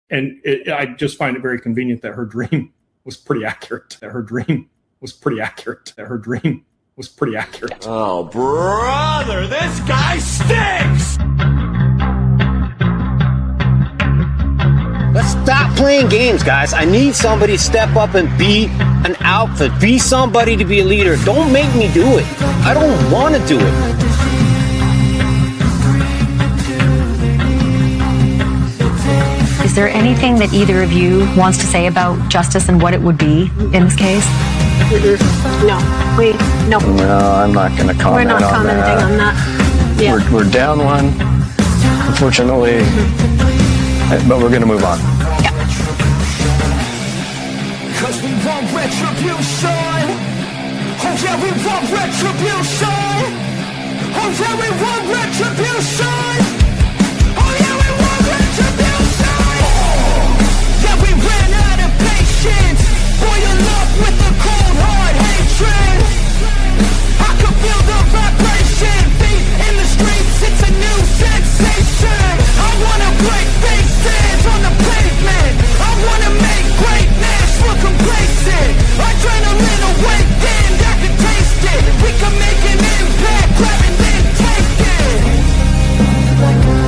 And I just find it very convenient that her dream was pretty accurate. Oh, brother, this guy stinks! Let's stop playing games, guys. I need somebody to step up and be an alpha. Be somebody to be a leader. Don't make me do it. I don't want to do it. Is there anything that either of you wants to say about justice and what it would be in this case? No. No, I'm not going to comment. We're not commenting on that. Yeah. We're down one, unfortunately, but we're going to move on. Yeah. 'Cause we want retribution. Oh yeah, we want retribution. Oh yeah, we want retribution. Oh yeah, we want retribution. Yeah, we ran out of patience. Boil up with the cold hard hatred. I can feel the vibration. Feet in the streets, it's a new sensation. I wanna break faces on the pavement. I wanna make greatness look complacent. Adrenaline awakened, I can taste it. We can make an impact, grab and then take it. Like a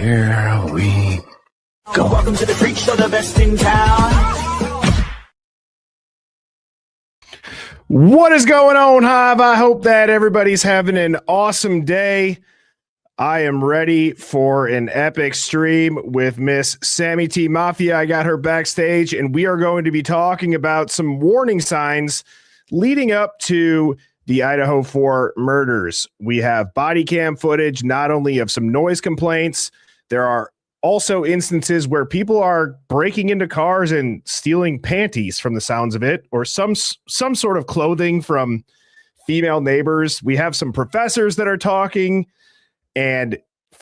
Here we go. Welcome to the freak show, the best in town. What is going on, Hive? I hope that everybody's having an awesome day. I am ready for an epic stream with Miss Sammy T Mafia. I got her backstage, and we are going to be talking about some warning signs leading up to the Idaho 4 murders. We have body cam footage, not only of some noise complaints, there are also instances where people are breaking into cars and stealing panties from the sounds of it, or some sort of clothing from female neighbors. We have some professors that are talking and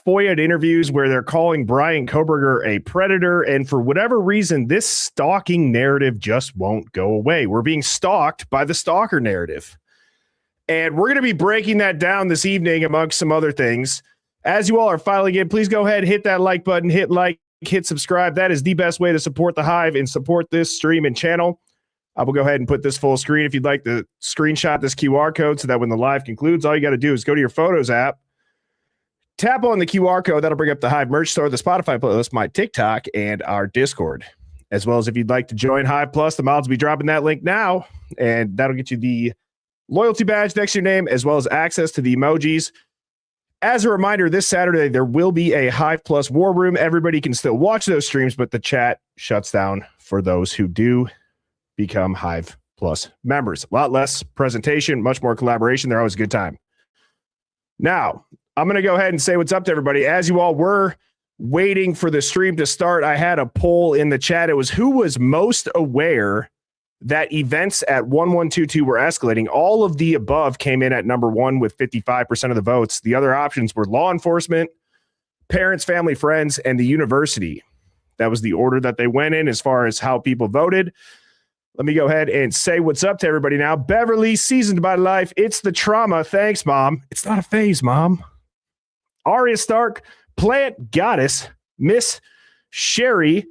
FOIA interviews where they're calling Brian Koberger a predator. And for whatever reason, this stalking narrative just won't go away. We're being stalked by the stalker narrative. And we're going to be breaking that down this evening amongst some other things. As you all are filing in, please go ahead, hit that like button, hit like, hit subscribe. That is the best way to support the Hive and support this stream and channel. I will go ahead and put this full screen. If you'd like to screenshot this QR code so that when the live concludes, all you got to do is go to your Photos app, tap on the QR code. That'll bring up the Hive merch store, the Spotify playlist, my TikTok, and our Discord. as well as if you'd like to join Hive Plus, the mods will be dropping that link now, and that'll get you the loyalty badge next to your name, as well as access to the emojis. As a reminder, this Saturday, there will be a Hive Plus War Room. Everybody can still watch those streams, but the chat shuts down for those who do become Hive Plus members. A lot less presentation, much more collaboration. They're always a good time. Now, I'm going to go ahead and say what's up to everybody. As you all were waiting for the stream to start, I had a poll in the chat. It was who was most aware that events at 1122 were escalating. All of the above came in at number one with 55% of the votes. The other options were law enforcement, parents, family, friends, and the university. That was the order that they went in as far as how people voted. Let me go ahead and say what's up to everybody now. Beverly, seasoned by life. It's the trauma. Thanks, Mom. It's not a phase, Mom. Arya Stark, Plant Goddess, Miss Sherry,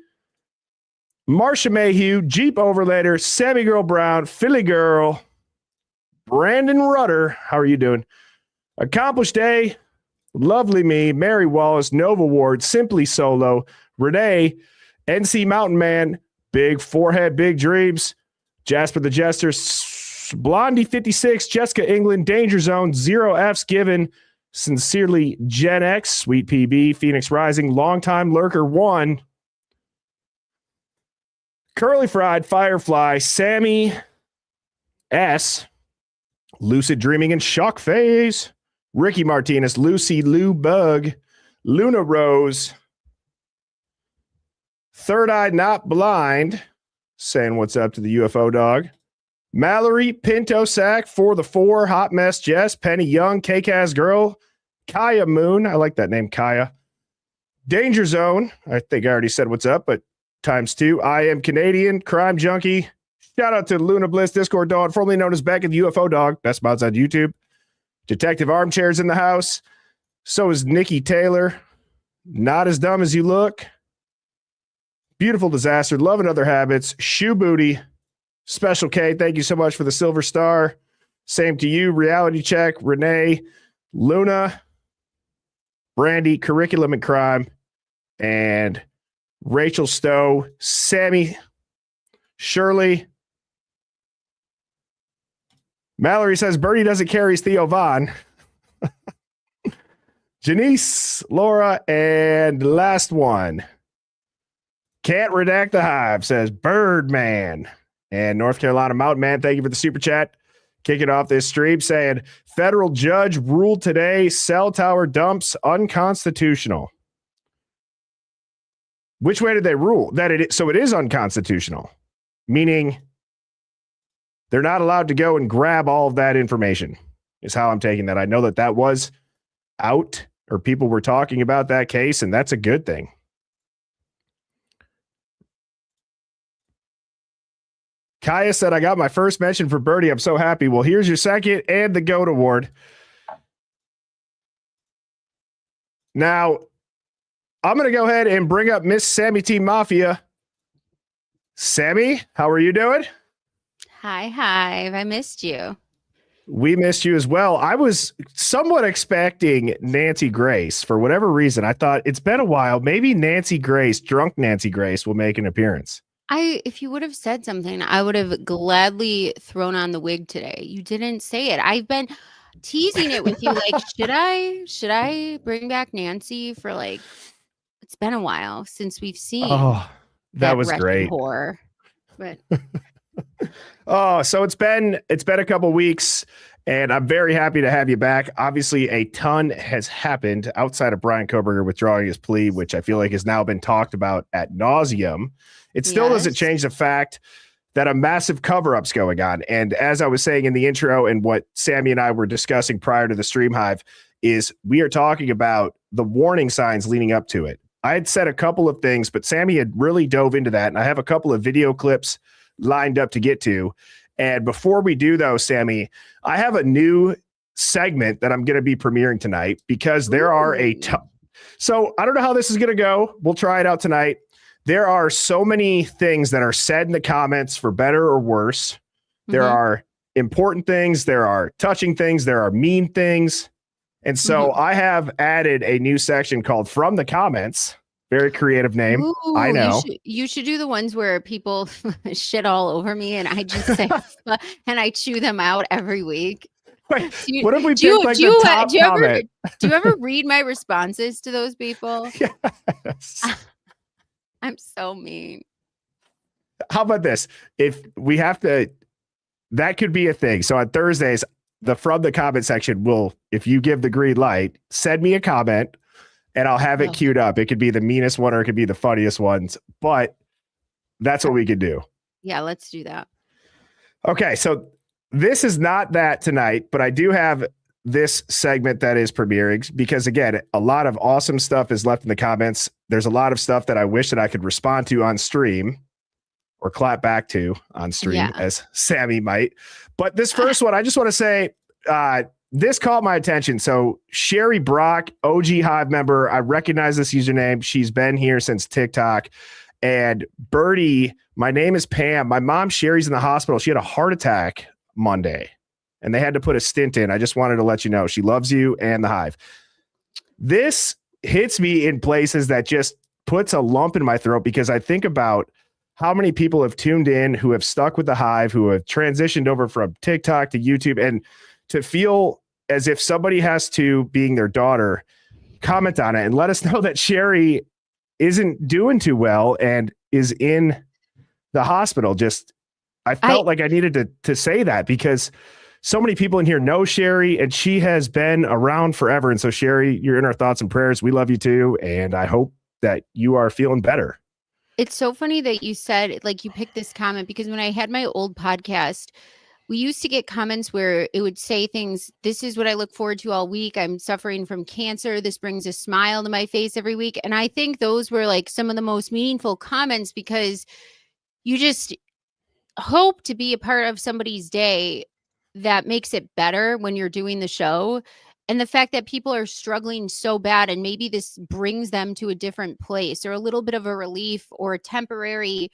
Marsha Mayhew, Jeep Overlander, Sammy Girl Brown, Philly Girl, Brandon Rudder. How are you doing? Accomplished A, Lovely Me, Mary Wallace, Nova Ward, Simply Solo, Renee, NC Mountain Man, Big Forehead, Big Dreams, Jasper the Jester, Blondie 56, Jessica England, Danger Zone, 0 F's Given, Sincerely Gen X, Sweet PB, Phoenix Rising, Longtime Lurker 1, Curly Fried, Firefly, Sammy S, Lucid Dreaming and Shock Phase, Ricky Martinez, Lucy Lou Bug, Luna Rose, Third Eye Not Blind, saying what's up to the UFO dog, Mallory, Pinto Sack, For the Four, Hot Mess Jess, Penny Young, K-Caz Girl, Kaya Moon, I like that name, Kaya, Danger Zone, I think I already said what's up, but times two. I Am Canadian, Crime Junkie. Shout out to Luna Bliss, Discord Dog, formerly known as Beck and the UFO Dog. Best mods on YouTube. Detective Armchair's in the house. So is Nikki Taylor. Not as dumb as you look. Beautiful Disaster. Love and Other Habits. Shoe Booty. Special K, thank you so much for the silver star. Same to you. Reality Check. Renee. Luna. Brandy. Curriculum and Crime. And Rachel Stowe, Sammy, Shirley. Mallory says Bernie doesn't carry Theo Vaughn. Janice, Laura, and last one. Can't redact the hive, says Birdman. And North Carolina Mountain Man, thank you for the super chat. Kicking off this stream saying federal judge ruled today cell tower dumps unconstitutional. Which way did they rule? So it is unconstitutional, meaning they're not allowed to go and grab all of that information, is how I'm taking that. I know that was out, or people were talking about that case, and that's a good thing. Kaya said, I got my first mention for Birdie. I'm so happy. Well, here's your second and the GOAT Award. Now, I'm going to go ahead and bring up Miss Sammy T Mafia. Sammy, how are you doing? Hi, Hive. I missed you. We missed you as well. I was somewhat expecting Nancy Grace. For whatever reason, I thought it's been a while. Maybe Nancy Grace, drunk Nancy Grace, will make an appearance. If you would have said something, I would have gladly thrown on the wig today. You didn't say it. I've been teasing it with you. Like, should I bring back Nancy for like, it's been a while since we've seen. Oh, that was great. Horror. But oh, so it's been a couple weeks, and I'm very happy to have you back. Obviously, a ton has happened outside of Brian Koberger withdrawing his plea, which I feel like has now been talked about ad nauseum. It still doesn't change the fact that a massive cover-up's going on. And as I was saying in the intro, and what Sammy and I were discussing prior to the stream hive, is we are talking about the warning signs leading up to it. I had said a couple of things, but Sammy had really dove into that, and I have a couple of video clips lined up to get to. And before we do, though, Sammy, I have a new segment that I'm going to be premiering tonight, because there are so I don't know how this is going to go. We'll try it out tonight. There are so many things that are said in the comments, for better or worse. There are important things. There are touching things. There are mean things. And so I have added a new section called From the Comments. Very creative name. Ooh, I know. You should do the ones where people shit all over me and I just say and I chew them out every week. Wait, Do you, what if we do you, pick like do you, the top do you ever comment? do you ever read my responses to those people? Yes. I'm so mean. How about this? If we have to, that could be a thing. So on Thursdays, from the comment section will, if you give the green light, send me a comment and I'll have it queued up. It could be the meanest one or it could be the funniest ones, but that's what we could do. Yeah, let's do that. Okay, so this is not that tonight, but I do have this segment that is premiering because, again, a lot of awesome stuff is left in the comments. There's a lot of stuff that I wish that I could respond to on stream or clap back to on stream, as Sammy might. But this first one, I just want to say, this caught my attention. So Sherry Brock, OG Hive member, I recognize this username. She's been here since TikTok. And Birdie, my name is Pam. My mom, Sherry's in the hospital. She had a heart attack Monday, and they had to put a stint in. I just wanted to let you know she loves you and the Hive. This hits me in places that just puts a lump in my throat because I think about how many people have tuned in who have stuck with the Hive, who have transitioned over from TikTok to YouTube, and to feel as if somebody has to, being their daughter, comment on it and let us know that Sherry isn't doing too well and is in the hospital. I felt like I needed to say that because so many people in here know Sherry and she has been around forever. And so Sherry, you're in our thoughts and prayers. We love you too. And I hope that you are feeling better. It's so funny that you said, like, you picked this comment because when I had my old podcast, we used to get comments where it would say things, this is what I look forward to all week. I'm suffering from cancer. This brings a smile to my face every week. And I think those were like some of the most meaningful comments because you just hope to be a part of somebody's day that makes it better when you're doing the show. And the fact that people are struggling so bad and maybe this brings them to a different place or a little bit of a relief or a temporary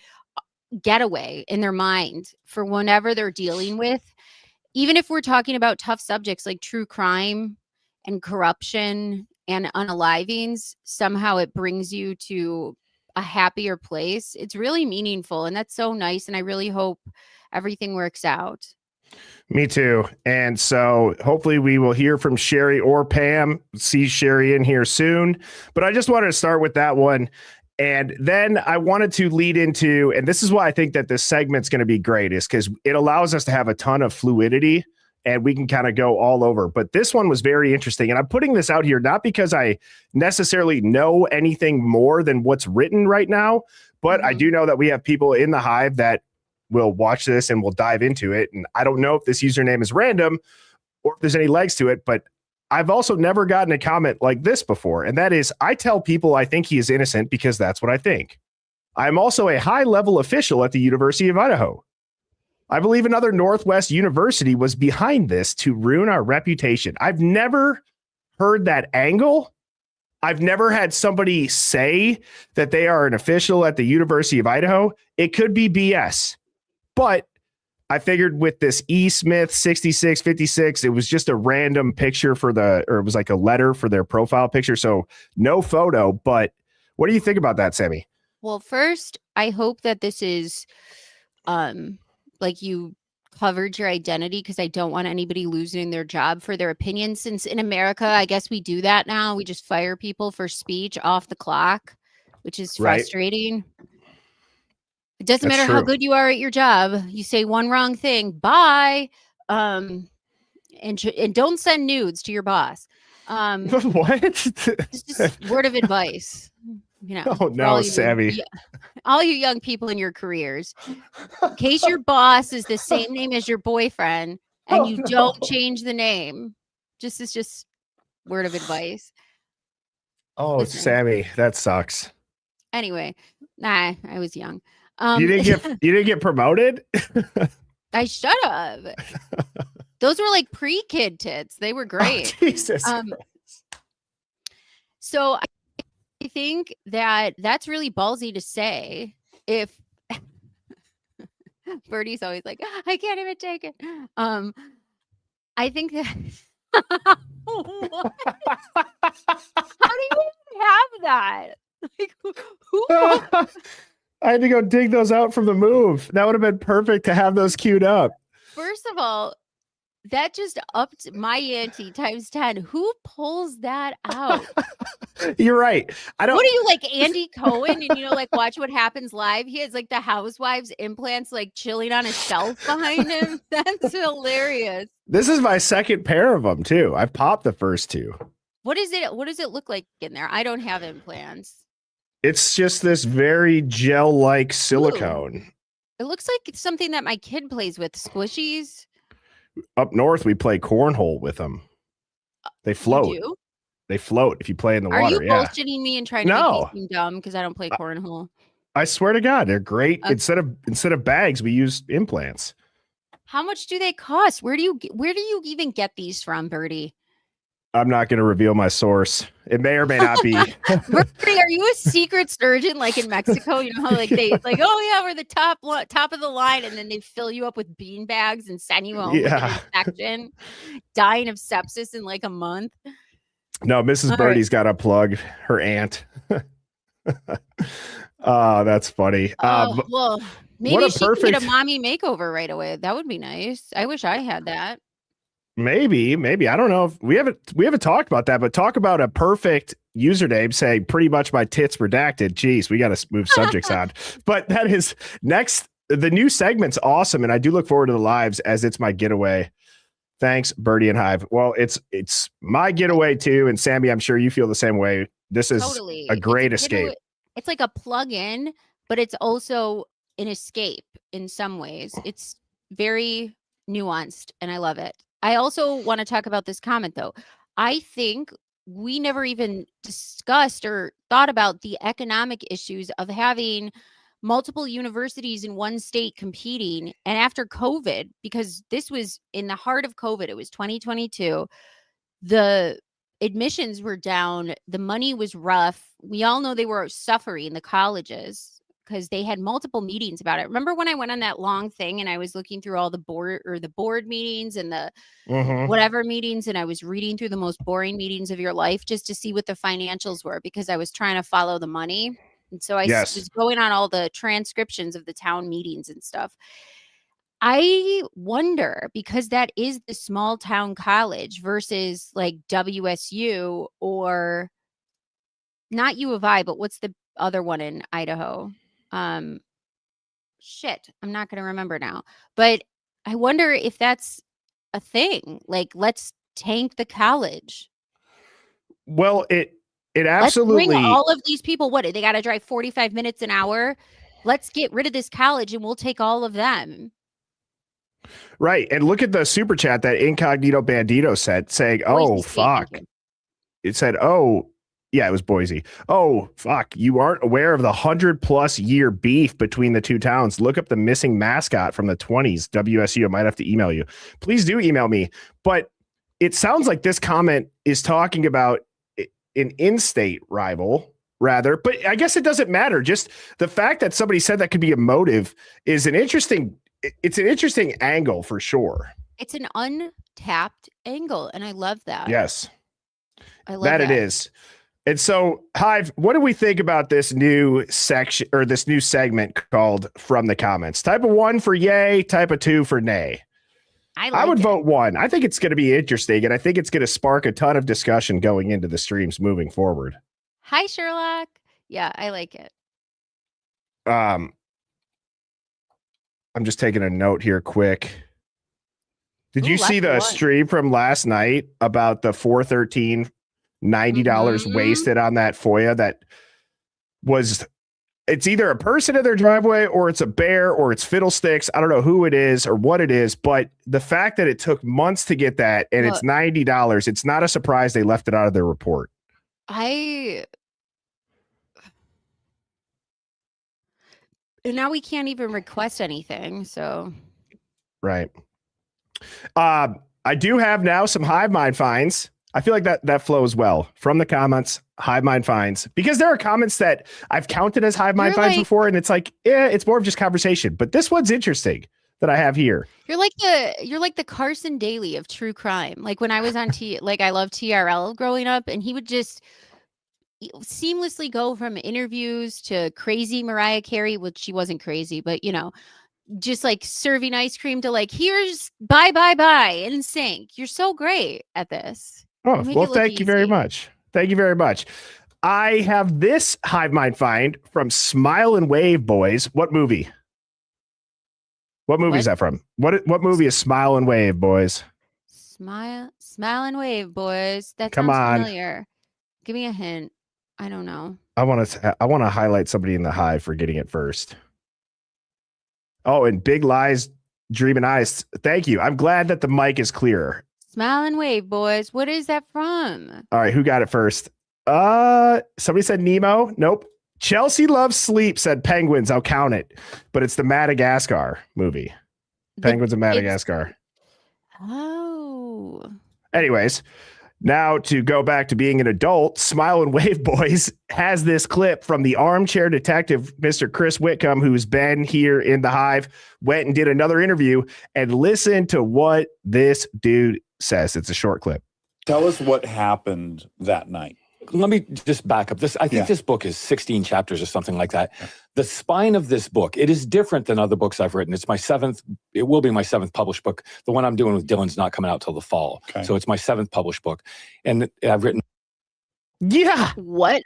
getaway in their mind for whenever they're dealing with, even if we're talking about tough subjects like true crime and corruption and unalivings, somehow it brings you to a happier place. It's really meaningful and that's so nice. And I really hope everything works out. Me too. And so hopefully we will hear from Sherry or Pam, see Sherry in here soon. But I just wanted to start with that one. And then I wanted to lead into, and this is why I think that this segment's going to be great, is because it allows us to have a ton of fluidity and we can kind of go all over. But this one was very interesting. And I'm putting this out here not because I necessarily know anything more than what's written right now, but I do know that we have people in the Hive that will watch this and we'll dive into it. And I don't know if this username is random or if there's any legs to it, but I've also never gotten a comment like this before. And that is, I tell people I think he is innocent because that's what I think. I'm also a high-level official at the University of Idaho. I believe another Northwest university was behind this to ruin our reputation. I've never heard that angle. I've never had somebody say that they are an official at the University of Idaho. It could be BS. But I figured with this E. Smith 6656, it was just a random picture or it was like a letter for their profile picture. So no photo. But what do you think about that, Sammy? Well, first, I hope that this is like you covered your identity because I don't want anybody losing their job for their opinion. Since in America, I guess we do that now. We just fire people for speech off the clock, which is frustrating. It doesn't matter how good you are at your job. You say one wrong thing, bye. And don't send nudes to your boss. What? It's just word of advice. You know, oh no, Sammy. All you young people in your careers, in case your boss is the same name as your boyfriend and you don't change the name, it's just word of advice. Oh, listen. Sammy, that sucks. Anyway, I was young. You didn't get promoted? I should have. Those were like pre-kid tits. They were great. Oh, Jesus. So I think that's really ballsy to say. If Birdie's always like, I can't even take it. I think that what? How do you even have that? Like, who I had to go dig those out from the move. That would have been perfect to have those queued up. First of all, that just upped my ante times 10. Who pulls that out? You're right. I don't. What are you, like Andy Cohen? And like Watch What Happens Live. He has like the housewives implants like chilling on a shelf behind him. That's hilarious. This is my second pair of them too. I've popped the first two. What is it? What does it look like in there? I don't have implants. It's just this very gel-like silicone. It looks like it's something that my kid plays with. Squishies. Up north, we play cornhole with them. They float. You do? They float if you play in the Are water. you Yeah. bullshitting me and trying to No. make me seem dumb because I don't play cornhole? I swear to God, they're great. Okay. Instead of bags, we use implants. How much do they cost? Where do you even get these from, Birdie? I'm not going to reveal my source. It may or may not be. Birdie, are you a secret surgeon like in Mexico? You know how like they like, oh yeah, we're the top of the line, and then they fill you up with bean bags and send you home with an infection, dying of sepsis in like a month. No, Mrs. All Birdie's got a plug. Her aunt. Oh, that's funny. Well, maybe she could get perfect- a mommy makeover right away. That would be nice. I wish I had that. Maybe. I don't know if we haven't talked about that, but talk about a perfect username saying pretty much my tits redacted. Jeez, we got to move subjects on. But that is next. The new segment's awesome, and I do look forward to the lives as it's my getaway. Thanks, Birdie and Hive. Well, it's my getaway too, and Sammy, I'm sure you feel the same way. This is Totally. a great It's escape. It's like a plug-in, but it's also an escape in some ways. It's very nuanced, and I love it. I also want to talk about this comment, though. I think we never even discussed or thought about the economic issues of having multiple universities in one state competing. And after COVID, because this was in the heart of COVID, it was 2022, the admissions were down, the money was rough. We all know they were suffering, the colleges, because they had multiple meetings about it. Remember when I went on that long thing and I was looking through all the board meetings and the whatever meetings, and I was reading through the most boring meetings of your life just to see what the financials were, because I was trying to follow the money. And so I was going on all the transcriptions of the town meetings and stuff. I wonder, because that is the small town college versus like WSU or not U of I, but what's the other one in Idaho? Shit, I'm not going to remember now. But I wonder if that's a thing. Like, let's tank the college. Well, it absolutely. Let's bring all of these people. What, they got to drive 45 minutes an hour? Let's get rid of this college and we'll take all of them. Right. And look at the super chat that Incognito Bandito said, saying, oh, fuck. It said, oh, yeah, it was Boise. Oh, fuck. You aren't aware of the 100+ year beef between the two towns. Look up the missing mascot from the 20s. WSU. I might have to email you. Please do email me. But it sounds like this comment is talking about an in-state rival rather, but I guess it doesn't matter. Just the fact that somebody said that could be a motive is an interesting angle for sure. It's an untapped angle, and I love that. Yes. I love that. It is. And so, Hive, what do we think about this new section or this new segment called From the Comments? Type of 1 for yay, type of 2 for nay. I would vote 1. I think it's going to be interesting, and I think it's going to spark a ton of discussion going into the streams moving forward. Hi, Sherlock. Yeah, I like it. I'm just taking a note here quick. Did you see the stream from last night about the 413 $90 wasted on that FOIA? That was, it's either a person in their driveway or it's a bear or it's fiddlesticks. I don't know who it is or what it is, but the fact that it took months to get that and it's $90, it's not a surprise they left it out of their report. And now we can't even request anything. So, right. I do have now some Hive Mind finds. I feel like that flows well from the comments. Hive Mind finds, because there are comments that I've counted as Hive Mind finds before, and it's like, yeah, it's more of just conversation. But this one's interesting that I have here. You're like the Carson Daly of true crime. Like when I was on I love TRL growing up, and he would just seamlessly go from interviews to crazy Mariah Carey, which she wasn't crazy, but just like serving ice cream to like, here's bye in sync. You're so great at this. Oh, You make well, it look thank you very easy. much. Thank you very much. I have this Hive Mind find from Smile and Wave Boys. What movie? What movie is that from? What movie is Smile and Wave Boys? Smile and Wave Boys. That Come sounds on. familiar. Give me a hint. I don't know. I want to highlight somebody in the Hive for getting it first. Oh, and Big Lies, Dreaming Eyes. Thank you. I'm glad that the mic is clearer. Smile and Wave Boys. What is that from? All right, who got it first? Somebody said Nemo. Nope. Chelsea Loves Sleep said Penguins. I'll count it, but it's the Madagascar movie. Penguins of Madagascar. Oh. Anyways, now to go back to being an adult, Smile and Wave Boys has this clip from the armchair detective, Mr. Chris Whitcomb, who's been here in the Hive, went and did another interview, and listen to what this dude says. It's a short clip. Tell us what happened that night. Let me just back up this. I think this book is 16 chapters or something like that. The spine of this book, it is different than other books I've written. It's my seventh, it will be my seventh published book. The one I'm doing with Dylan's not coming out till the fall. Okay. So it's my seventh published book. And I've written. Yeah. What?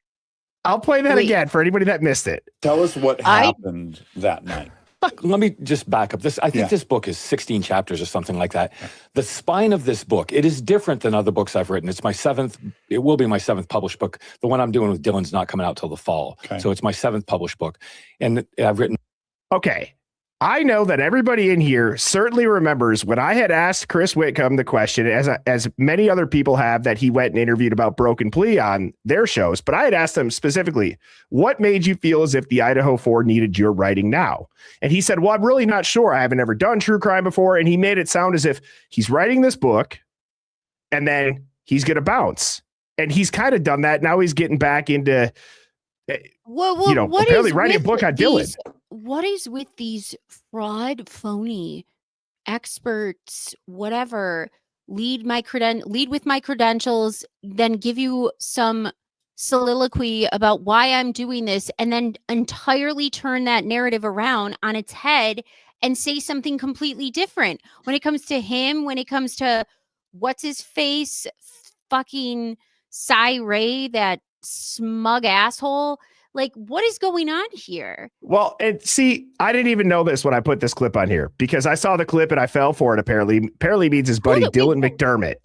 I'll play that again for anybody that missed it. Tell us what happened that night. Let me just back up this. I think this book is 16 chapters or something like that. The spine of this book, it is different than other books I've written. It's my seventh, it will be my seventh published book. The one I'm doing with Dylan's not coming out till the fall. Okay. So it's my seventh published book. And I've written. Okay. I know that everybody in here certainly remembers when I had asked Chris Whitcomb the question, as many other people have, that he went and interviewed about Broken Plea on their shows. But I had asked him specifically, what made you feel as if the Idaho 4 needed your writing now? And he said, well, I'm really not sure. I haven't ever done true crime before. And he made it sound as if he's writing this book and then he's going to bounce. And he's kind of done that. Now he's getting back into, apparently writing a book on Dylan. What is with these fraud, phony experts, whatever, lead with my credentials, then give you some soliloquy about why I'm doing this, and then entirely turn that narrative around on its head and say something completely different when it comes to him, when it comes to what's his face, fucking Cy Ray, that smug asshole. Like, what is going on here? Well, and see, I didn't even know this when I put this clip on here because I saw the clip and I fell for it. Apparently means his buddy Dylan McDermott.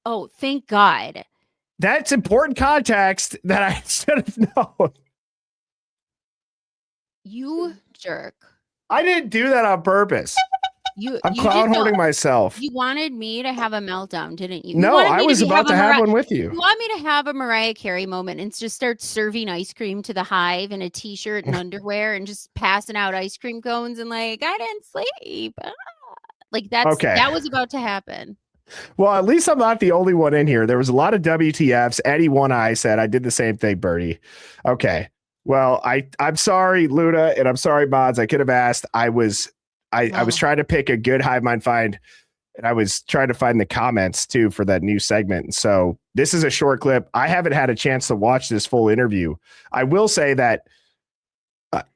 Oh, thank God. That's important context that I should have known. You jerk. I didn't do that on purpose. I'm clown hoarding myself. You wanted me to have a meltdown, didn't you? No, I was about to have one with you. You want me to have a Mariah Carey moment and just start serving ice cream to the Hive in a t-shirt and underwear and just passing out ice cream cones and like, I didn't sleep. Like that was about to happen. Well, at least I'm not the only one in here. There was a lot of WTFs. Eddie One Eye said, I did the same thing, Bertie. Okay. Well, I'm sorry, Luna, and I'm sorry, mods. I could have asked. I was trying to pick a good Hive Mind find, and I was trying to find the comments too for that new segment. And so this is a short clip. I haven't had a chance to watch this full interview. I will say that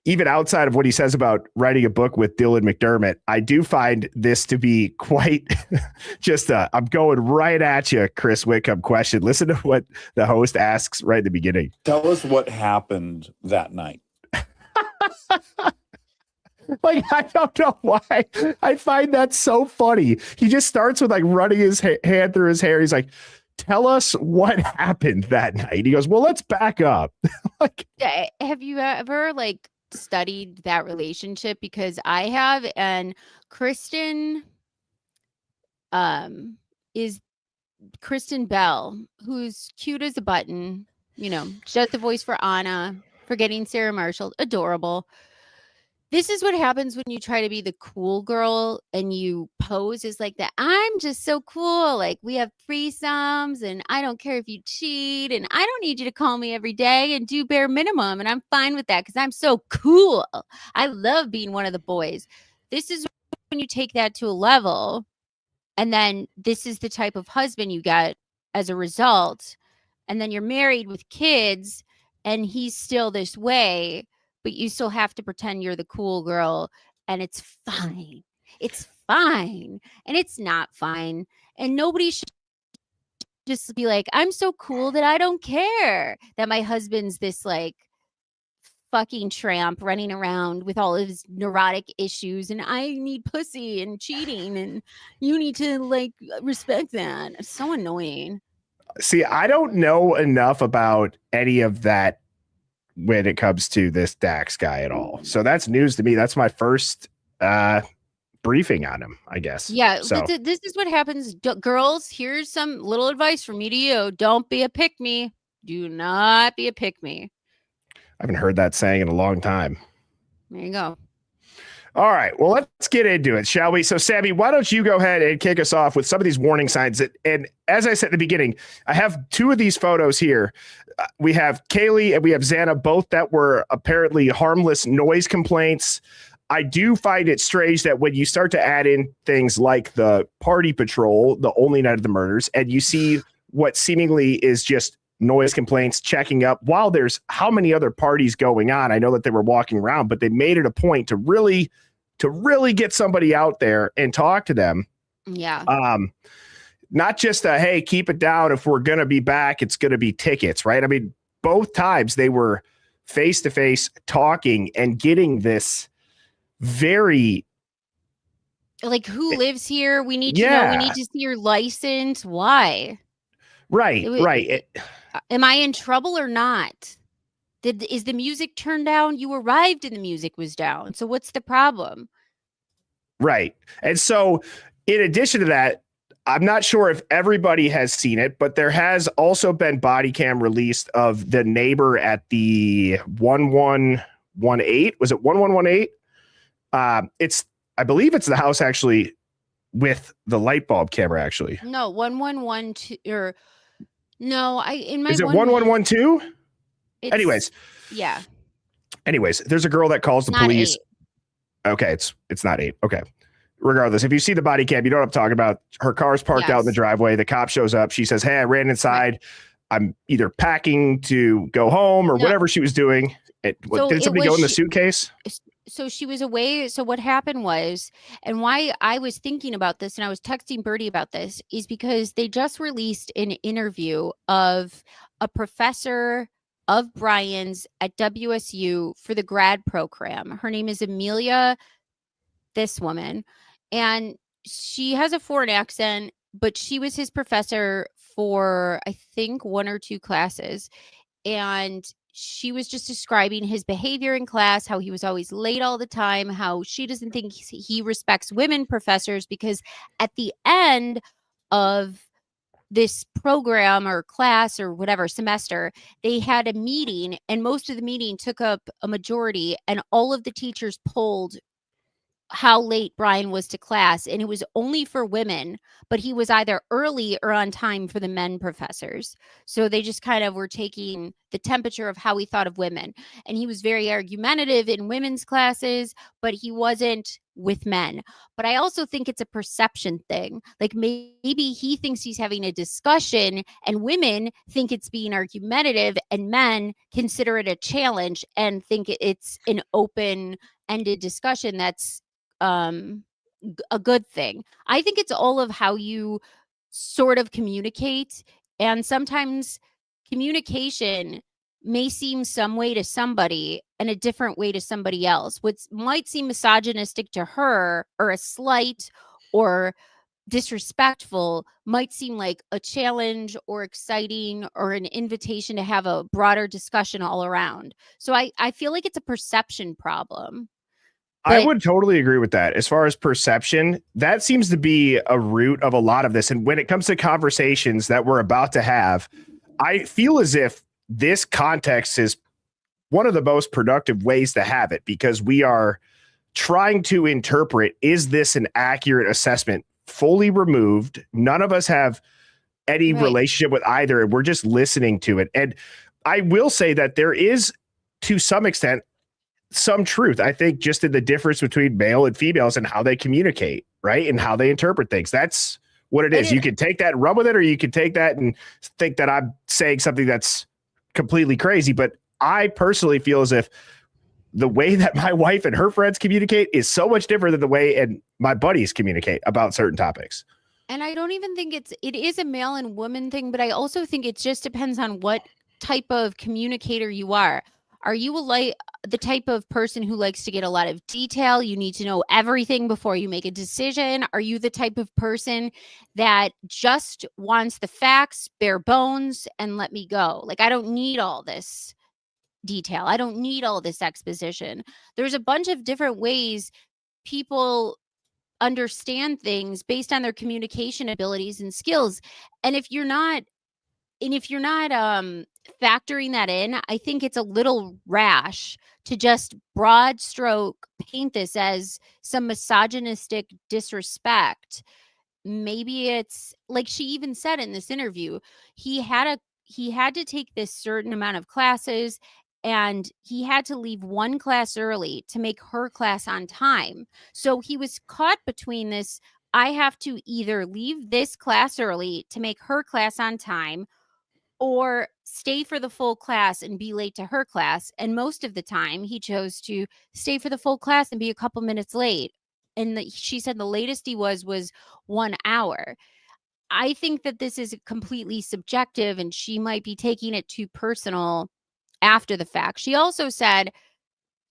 even outside of what he says about writing a book with Dylan McDermott, I do find this to be quite just I'm going right at you, Chris Whitcomb question. Listen to what the host asks right at the beginning. Tell us what happened that night. Like, I don't know why. I find that so funny. He just starts with like running his hand through his hair. He's like, tell us what happened that night. He goes, well, let's back up. Like, have you ever like studied that relationship? Because I have, and Kristen is Kristen Bell, who's cute as a button. You know, she does the voice for Anna, Forgetting Sarah Marshall. Adorable. This is what happens when you try to be the cool girl and you pose as like that. I'm just so cool. Like, we have threesomes and I don't care if you cheat and I don't need you to call me every day and do bare minimum. And I'm fine with that because I'm so cool. I love being one of the boys. This is when you take that to a level. And then this is the type of husband you get as a result. and then you're married with kids and he's still this way, but you still have to pretend you're the cool girl, and it's fine. It's fine. And it's not fine. And nobody should just be like, I'm so cool that I don't care that my husband's this like fucking tramp running around with all of his neurotic issues, and I need pussy and cheating, and you need to like respect that. It's so annoying. See, I don't know enough about any of that when it comes to this Dax guy at all. So that's news to me. That's my first briefing on him, I guess. Yeah, so this is what happens. Girls, here's some little advice from me to you. Don't be a pick-me. Do not be a pick-me. I haven't heard that saying in a long time. There you go. All right, well, let's get into it, shall we? So, Sammy, why don't you go ahead and kick us off with some of these warning signs and as I said at the beginning, I have two of these photos here. We have Kaylee and we have Xana, both that were apparently harmless noise complaints. I do find it strange that when you start to add in things like the party patrol, the only night of the murders, and you see what seemingly is just noise complaints checking up while there's how many other parties going on. I know that they were walking around, but they made it a point to really get somebody out there and talk to them. Yeah. Not just hey, keep it down. If we're going to be back, it's going to be tickets, right? I mean, both times they were face to face talking and getting this very like, who lives here? We need to know. We need to see your license. Why? Right. Am I in trouble or not? Is the music turned down? You arrived and the music was down. So what's the problem? Right. And so in addition to that, I'm not sure if everybody has seen it, but there has also been body cam released of the neighbor at the 1118. Was it 1118? I believe it's the house actually with the light bulb camera actually. No, 1112 or no, is it 1112? Anyways. Yeah. Anyways, there's a girl that calls the police. 8. Okay, it's not 8. Okay. Regardless, if you see the body cam, you know what I'm talking about. Her car's parked out in the driveway. The cop shows up. She says, "Hey, I ran inside. Right. I'm either packing to go home or whatever she was doing." Did somebody go in the suitcase? So she was away. So what happened was, and why I was thinking about this and I was texting Birdie about this is because they just released an interview of a professor of Brian's at WSU for the grad program. Her name is Amelia, this woman, and she has a foreign accent, but she was his professor for, I think, 1 or 2 classes. And she was just describing his behavior in class, how he was always late all the time, how she doesn't think he respects women professors because at the end of this program or class or whatever semester, they had a meeting and most of the meeting took up a majority and all of the teachers polled how late Brian was to class, and it was only for women, but he was either early or on time for the men professors. So they just kind of were taking the temperature of how he thought of women. And he was very argumentative in women's classes, but he wasn't with men. But I also think it's a perception thing. Like maybe he thinks he's having a discussion and women think it's being argumentative and men consider it a challenge and think it's an open-ended discussion that's a good thing. I think it's all of how you sort of communicate, and sometimes communication may seem some way to somebody and a different way to somebody else. What might seem misogynistic to her or a slight or disrespectful might seem like a challenge or exciting or an invitation to have a broader discussion all around. So I feel like it's a perception problem. I would totally agree with that. As far as perception, that seems to be a root of a lot of this. And when it comes to conversations that we're about to have, I feel as if this context is one of the most productive ways to have it because we are trying to interpret, is this an accurate assessment? Fully removed. None of us have any relationship with either. And we're just listening to it. And I will say that there is, to some extent, some truth, I think, just in the difference between male and females and how they communicate, right? And how they interpret things. That's what it is. You can take that and run with it, or you can take that and think that I'm saying something that's completely crazy. But I personally feel as if the way that my wife and her friends communicate is so much different than the way and my buddies communicate about certain topics. And I don't even think it is a male and woman thing, but I also think it just depends on what type of communicator you are. Are you the type of person who likes to get a lot of detail? You need to know everything before you make a decision. Are you the type of person that just wants the facts, bare bones, and let me go? Like, I don't need all this detail. I don't need all this exposition. There's a bunch of different ways people understand things based on their communication abilities and skills. And if you're not factoring that in, I think it's a little rash to just broad stroke paint this as some misogynistic disrespect. Maybe it's like she even said in this interview, he had to take this certain amount of classes, and he had to leave one class early to make her class on time. So he was caught between this. I have to either leave this class early to make her class on time, or stay for the full class and be late to her class. And most of the time he chose to stay for the full class and be a couple minutes late. And she said the latest he was 1 hour. I think that this is completely subjective, and she might be taking it too personal after the fact. She also said,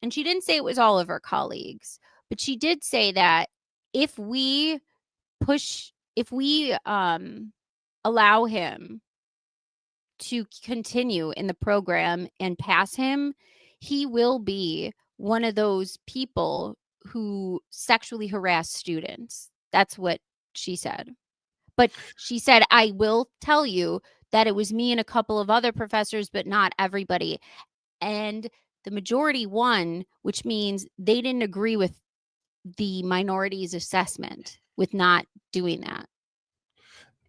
and she didn't say it was all of her colleagues, but she did say that if we allow him to continue in the program and pass him, he will be one of those people who sexually harass students. That's what she said. But she said, I will tell you that it was me and a couple of other professors, but not everybody. And the majority won, which means they didn't agree with the minority's assessment with not doing that.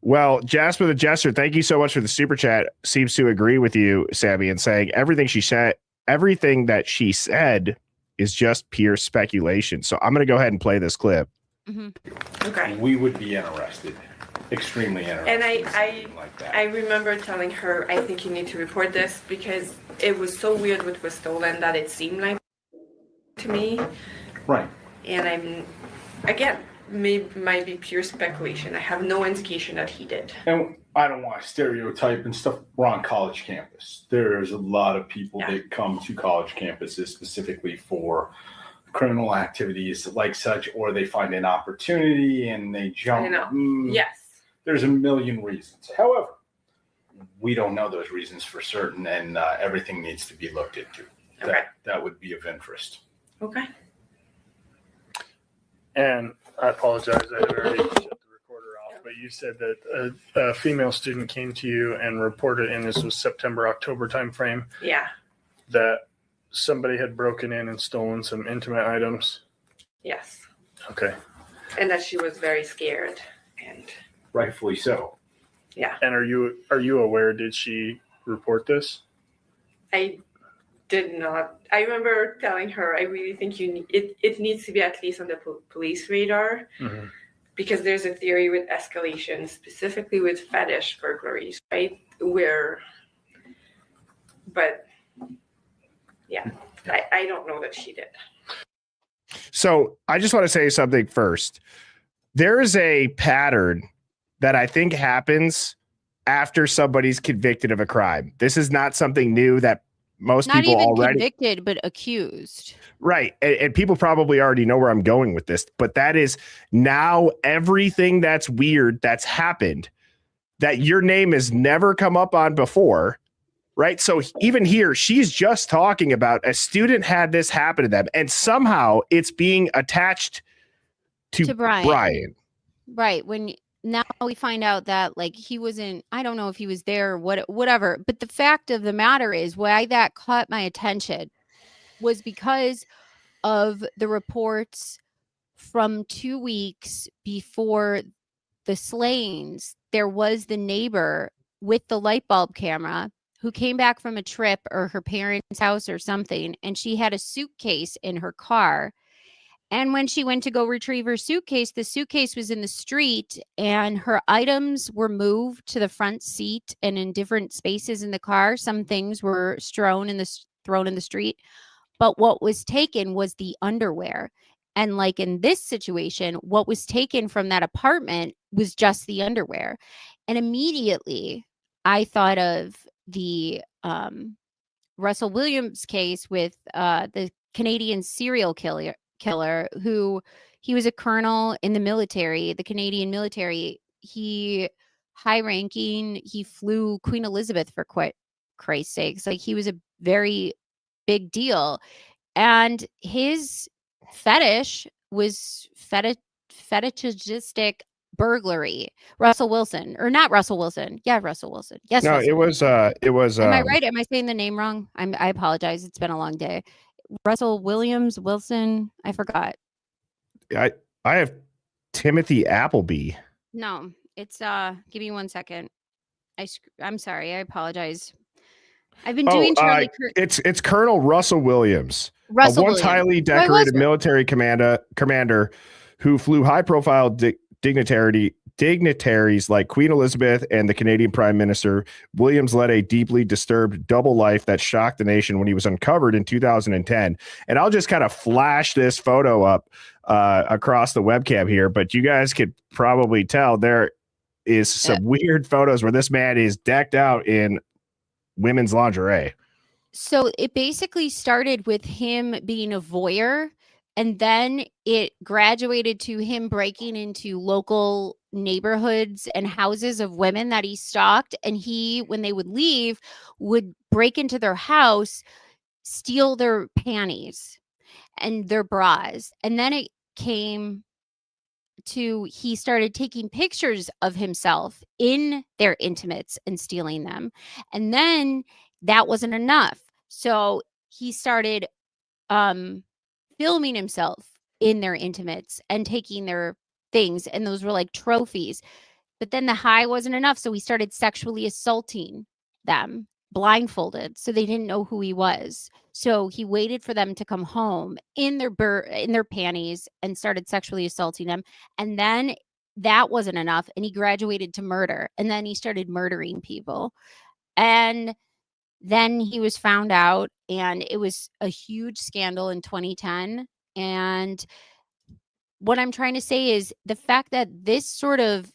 Well, Jasper the Jester, thank you so much for the super chat. Seems to agree with you, Sammy, and saying everything that she said is just pure speculation. So I'm going to go ahead and play this clip. Mm-hmm. Okay. We would be interested, extremely interested. And like that. I remember telling her, I think you need to report this because it was so weird what was stolen that it seemed like to me. Right. And again, might be pure speculation. I have no indication that he did. And I don't want to stereotype and stuff. We're on college campus. There's a lot of people that come to college campuses specifically for criminal activities like such, or they find an opportunity and they jump. I know. Yes. There's a million reasons. However, we don't know those reasons for certain, and everything needs to be looked into. Okay. That would be of interest. Okay. And I apologize, I had already shut the recorder off, but you said that a female student came to you and reported, and this was September, October timeframe, Yeah. that somebody had broken in and stolen some intimate items. Yes. Okay. And that she was very scared. And rightfully so. Yeah. And are you aware, did she report this? I did not. I remember telling her, I really think it needs to be at least on the police radar, because there's a theory with escalation, specifically with fetish burglaries, right? But yeah, I don't know that she did. So I just want to say something first. There is a pattern that I think happens after somebody's convicted of a crime. This is not something new that most people already. Not even convicted, but accused. Right. And people probably already know where I'm going with this, but that is now everything that's weird that's happened that your name has never come up on before. Right. So even here, she's just talking about a student had this happen to them, and somehow it's being attached to Brian. Right. When now we find out that like he wasn't, I don't know if he was there or whatever. But the fact of the matter is why that caught my attention was because of the reports from 2 weeks before the slayings. There was the neighbor with the light bulb camera who came back from a trip or her parents' house or something, and she had a suitcase in her car. And when she went to go retrieve her suitcase, the suitcase was in the street and her items were moved to the front seat and in different spaces in the car. Some things were thrown in the street. But what was taken was the underwear. And like in this situation, what was taken from that apartment was just the underwear. And immediately I thought of the Russell Williams case with the Canadian serial killer who he was a colonel in the military, the Canadian military. He high ranking, he flew Queen Elizabeth for Christ's sakes. Like he was a very big deal. And his fetish was fetishistic burglary. Russell Wilson, or not Russell Wilson. Yeah, Russell Wilson. Yes. No, Russell it was Am I right? Am I saying the name wrong? I apologize. It's been a long day. Russell Wilson. I forgot. I have Timothy Appleby. No, it's give me 1 second. I'm sorry. I apologize. I've been doing Charlie Kirk. It's Colonel Russell Williams, Russell a once Williams. highly decorated military commander who flew high-profile dignitaries like Queen Elizabeth and the Canadian Prime Minister. Williams led a deeply disturbed double life that shocked the nation when he was uncovered in 2010. And I'll just kind of flash this photo up across the webcam here, but you guys could probably tell there is some weird photos where this man is decked out in women's lingerie. So it basically started with him being a voyeur, and then it graduated to him breaking into local neighborhoods and houses of women that he stalked. And he, when they would leave, would break into their house, steal their panties and their bras. And then it came to, he started taking pictures of himself in their intimates and stealing them. And then that wasn't enough. So he started filming himself in their intimates and taking their things. And those were like trophies. But then the high wasn't enough. So he started sexually assaulting them blindfolded. So they didn't know who he was. So he waited for them to come home in their panties and started sexually assaulting them. And then that wasn't enough. And he graduated to murder. And then he started murdering people. And then he was found out, and it was a huge scandal in 2010. And what I'm trying to say is the fact that this sort of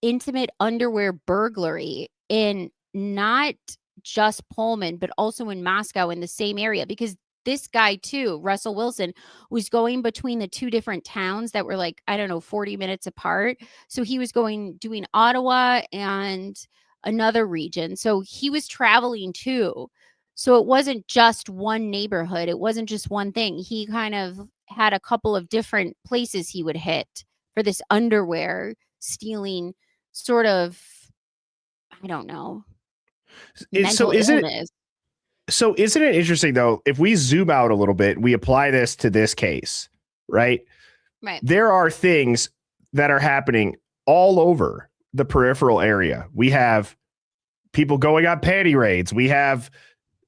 intimate underwear burglary in not just Pullman, but also in Moscow in the same area, because this guy too, Russell Wilson, was going between the two different towns that were like, 40 minutes apart. So he was doing Ottawa and another region. So he was traveling too. So it wasn't just one neighborhood. It wasn't just one thing. He kind of had a couple of different places he would hit for this underwear stealing sort of, I don't know. So isn't it interesting though, if we zoom out a little bit, we apply this to this case, right? Right. There are things that are happening all over the peripheral area. We have people going on panty raids. We have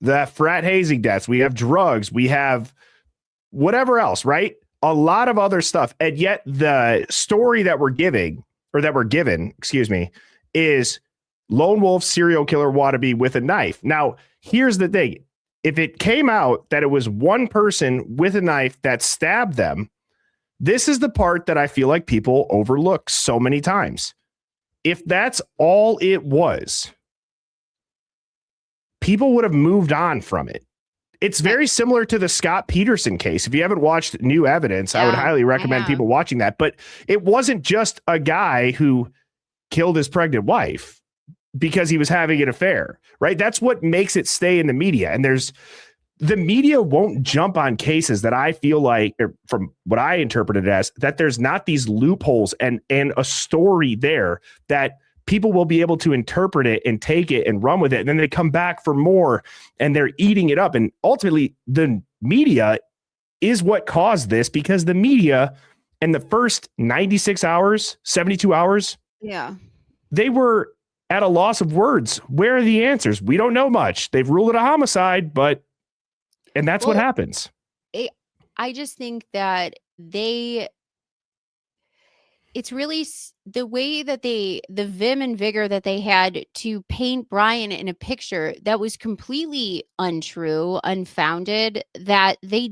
the frat hazing deaths. We have drugs. We have whatever else, right? A lot of other stuff. And yet the story that we're given, is lone wolf serial killer wannabe with a knife. Now, here's the thing. If it came out that it was one person with a knife that stabbed them, this is the part that I feel like people overlook so many times. If that's all it was, people would have moved on from it. It's very similar to the Scott Peterson case. If you haven't watched New Evidence, I would highly recommend people watching that. But it wasn't just a guy who killed his pregnant wife because he was having an affair, right? That's what makes it stay in the media. And the media won't jump on cases that I feel like, from what I interpreted as, that there's not these loopholes and a story there that people will be able to interpret it and take it and run with it. And then they come back for more and they're eating it up. And ultimately the media is what caused this, because the media in the first 96 hours, 72 hours, they were at a loss of words. Where are the answers? We don't know much. They've ruled it a homicide, and that's what happens. I just think that it's really the way that the vim and vigor that they had to paint Brian in a picture that was completely untrue, unfounded, that they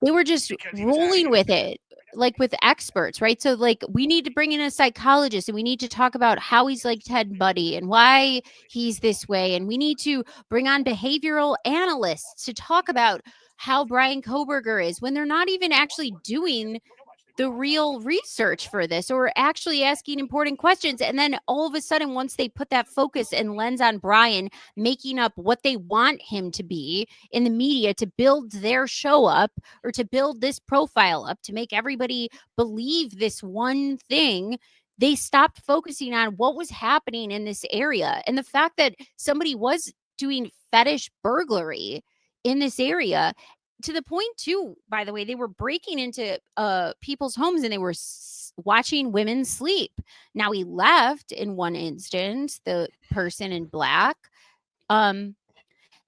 were just rolling with it, like with experts, right? So like, we need to bring in a psychologist and we need to talk about how he's like Ted Bundy and why he's this way. And we need to bring on behavioral analysts to talk about how Brian Kohberger is, when they're not even actually doing the real research for this or actually asking important questions. And then all of a sudden, once they put that focus and lens on Brian, making up what they want him to be in the media to build their show up or to build this profile up, to make everybody believe this one thing, they stopped focusing on what was happening in this area. And the fact that somebody was doing fetish burglary in this area, to the point too, by the way, they were breaking into people's homes and they were watching women sleep. Now, he left in one instance, the person in black. And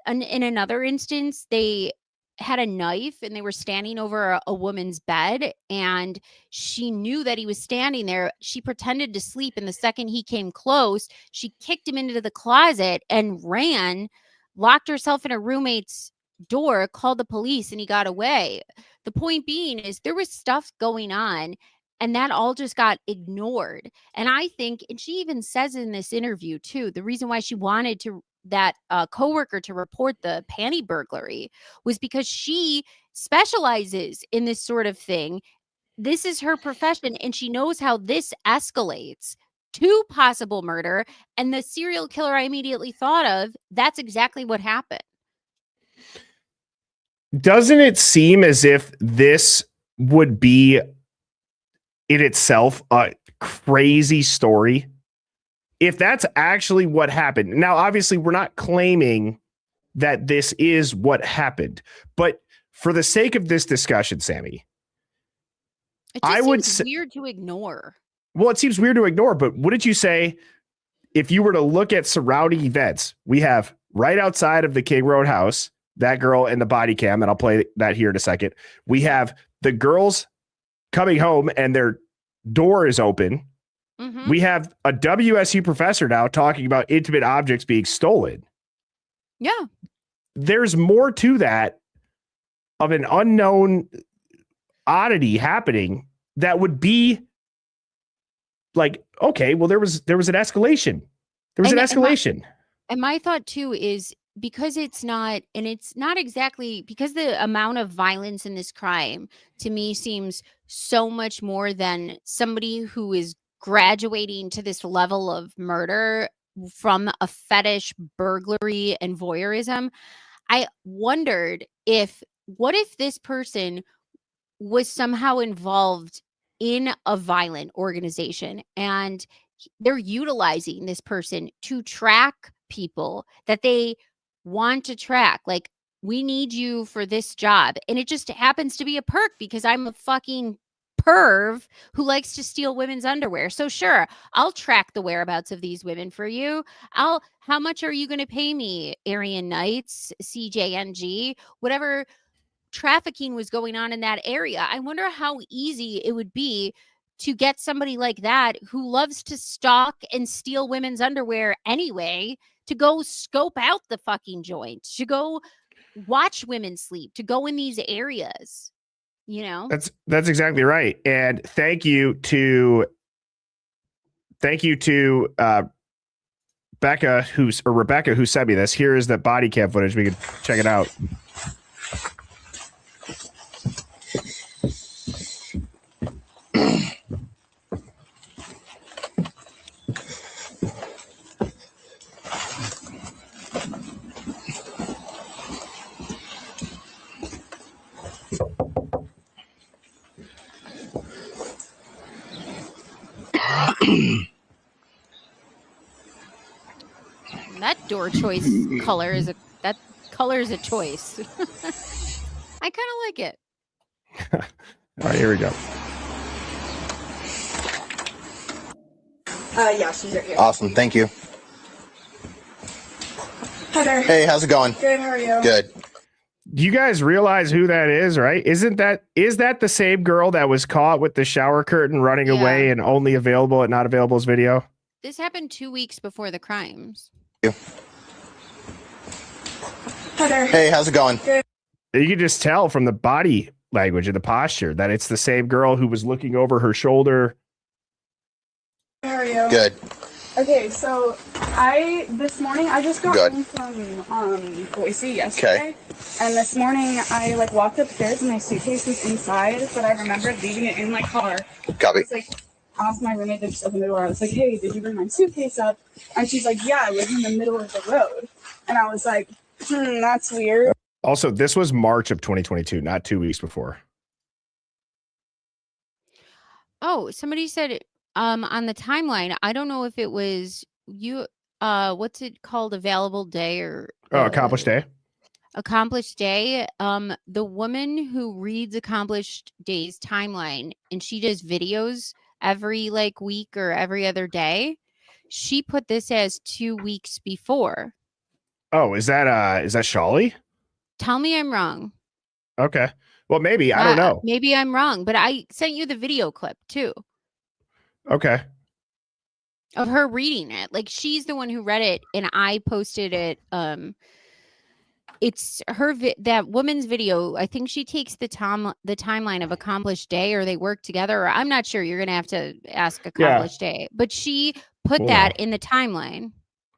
in another instance, they had a knife and they were standing over a woman's bed, and she knew that he was standing there. She pretended to sleep, and the second he came close, she kicked him into the closet and ran, locked herself in her roommate's door, called the police, and he got away. The point being is there was stuff going on, and that all just got ignored. And I think, and she even says in this interview too, the reason why she wanted that coworker to report the panty burglary was because she specializes in this sort of thing. This is her profession, and she knows how this escalates to possible murder. And the serial killer I immediately thought of, that's exactly what happened. Doesn't it seem as if this would be in itself a crazy story? If that's actually what happened. Now, obviously, we're not claiming that this is what happened, but for the sake of this discussion, Sammy, I would say weird to ignore. Well, it seems weird to ignore, but wouldn't you say if you were to look at surrounding events, we have right outside of the King Road house, that girl in the body cam, and I'll play that here in a second. We have the girls coming home and their door is open. Mm-hmm. We have a WSU professor now talking about intimate objects being stolen. Yeah. There's more to that of an unknown oddity happening that would be like, okay, well, there was an escalation. There was an escalation. And my thought too is, because it's not exactly, because the amount of violence in this crime to me seems so much more than somebody who is graduating to this level of murder from a fetish, burglary, and voyeurism. I wondered what if this person was somehow involved in a violent organization and they're utilizing this person to track people that they want to track. Like, we need you for this job. And it just happens to be a perk because I'm a fucking perv who likes to steal women's underwear. So sure, I'll track the whereabouts of these women for you. How much are you going to pay me, Aryan Nights, CJNG, whatever trafficking was going on in that area? I wonder how easy it would be to get somebody like that who loves to stalk and steal women's underwear anyway, to go scope out the fucking joint, to go watch women sleep, to go in these areas. You know, that's exactly right. And thank you to Rebecca who sent me this. Here is the body cam footage. We can check it out. That door choice color is a choice. I kind of like it. All right, here we go. Yeah, she's right here. Awesome, thank you. Hi there. Hey, how's it going? Good, how are you? Good. you guys realize who that is, right? Is that the same girl that was caught with the shower curtain running away and only available at not availables video? This happened 2 weeks before the crimes. Hey, how's it going? Good. You can just tell from the body language and the posture that it's the same girl who was looking over her shoulder. How are you? Good. Okay, so this morning I just got home from Boise yesterday, and this morning I like walked upstairs and my suitcase was inside, but I remembered leaving it in my car. Copy. It's like I asked my roommate to just open the door. I was like, "Hey, did you bring my suitcase up?" And she's like, "Yeah, it was in the middle of the road." And I was like, "That's weird." Also, this was March of 2022, not 2 weeks before. Oh, somebody said on the timeline, I don't know if it was you, what's it called? Available day or Accomplished day. Accomplished day. The woman who reads Accomplished Day's timeline and she does videos every like week or every other day. She put this as 2 weeks before. Oh, is that Shawley? Tell me I'm wrong. Okay. Well, maybe. I don't know. Maybe I'm wrong, but I sent you the video clip too. Okay. Of her reading it. Like she's the one who read it and I posted it. It's her that woman's video. I think she takes the timeline of Accomplished Day, or they work together, or I'm not sure. You're gonna have to ask Accomplished Day. But she put that in the timeline.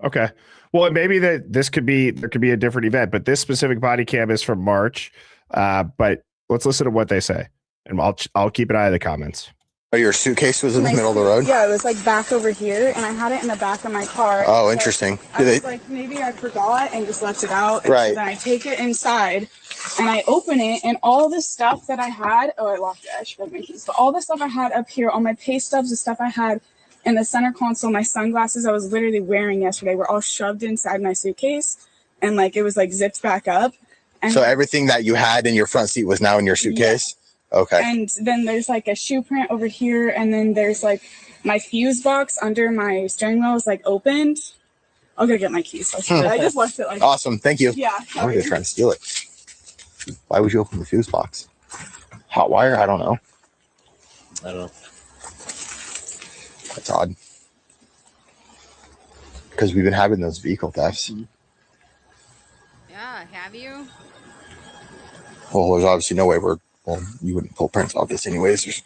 Okay. Well, maybe there could be a different event, but this specific body cam is from March. But let's listen to what they say, and I'll keep an eye on the comments. Oh, your suitcase was in the middle of the road? Yeah, it was like back over here, and I had it in the back of my car. Oh, interesting. I was like, maybe I forgot and just left it out. And right. So then I take it inside, and I open it, and all the stuff that I had. Oh, I locked it. I should have my keys. But all the stuff I had up here, all my pay stubs, the stuff I had in the center console, my sunglasses I was literally wearing yesterday were all shoved inside my suitcase, and like it was like zipped back up. And so everything that you had in your front seat was now in your suitcase? Yeah. Okay. And then there's like a shoe print over here, and then there's like my fuse box under my steering wheel is like opened. I'll go get my keys. I just left it like. Awesome, thank you. Yeah. I'm gonna try and steal it. Why would you open the fuse box? Hot wire? I don't know. That's odd. Because we've been having those vehicle thefts. Yeah, have you? Well, there's obviously no way you wouldn't pull prints off this anyways.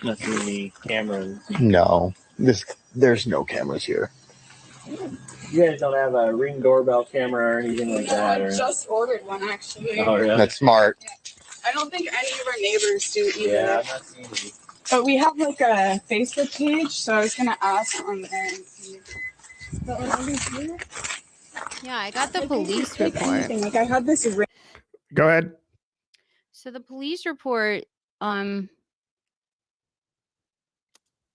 Not too many cameras. No, there's no cameras here. You guys don't have a Ring doorbell camera or anything like that? I just ordered one actually. Oh, really? That's smart. I don't think any of our neighbors do either. Yeah, I'm not seeing any. But we have like a Facebook page, so I was gonna ask on there and see. But like over here, yeah, I got the police report. Like I had this. Go ahead. So the police report. Let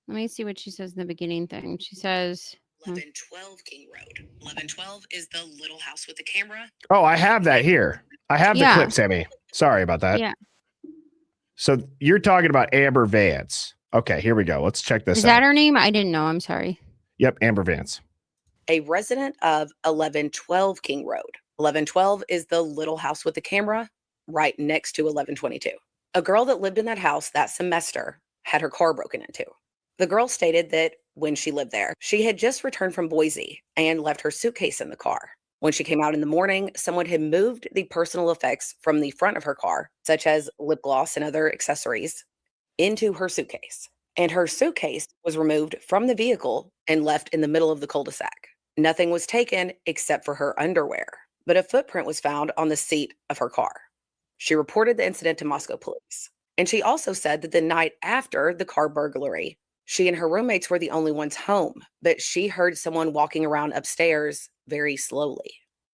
me see what she says in the beginning thing. She says 1112 King Road. 1112 is the little house with the camera. Oh, I have that here. I have the clip, Sammy. Sorry about that. Yeah. So you're talking about Amber Vance. Okay, here we go. Let's check this out. Is that her name? I didn't know. I'm sorry. Yep, Amber Vance. A resident of 1112 King Road. 1112 is the little house with the camera right next to 1122. A girl that lived in that house that semester had her car broken into. The girl stated that when she lived there, she had just returned from Boise and left her suitcase in the car. When she came out in the morning, someone had moved the personal effects from the front of her car, such as lip gloss and other accessories, into her suitcase. And her suitcase was removed from the vehicle and left in the middle of the cul-de-sac. Nothing was taken except for her underwear, but a footprint was found on the seat of her car. She reported the incident to Moscow police. And she also said that the night after the car burglary, she and her roommates were the only ones home, but she heard someone walking around upstairs very slowly.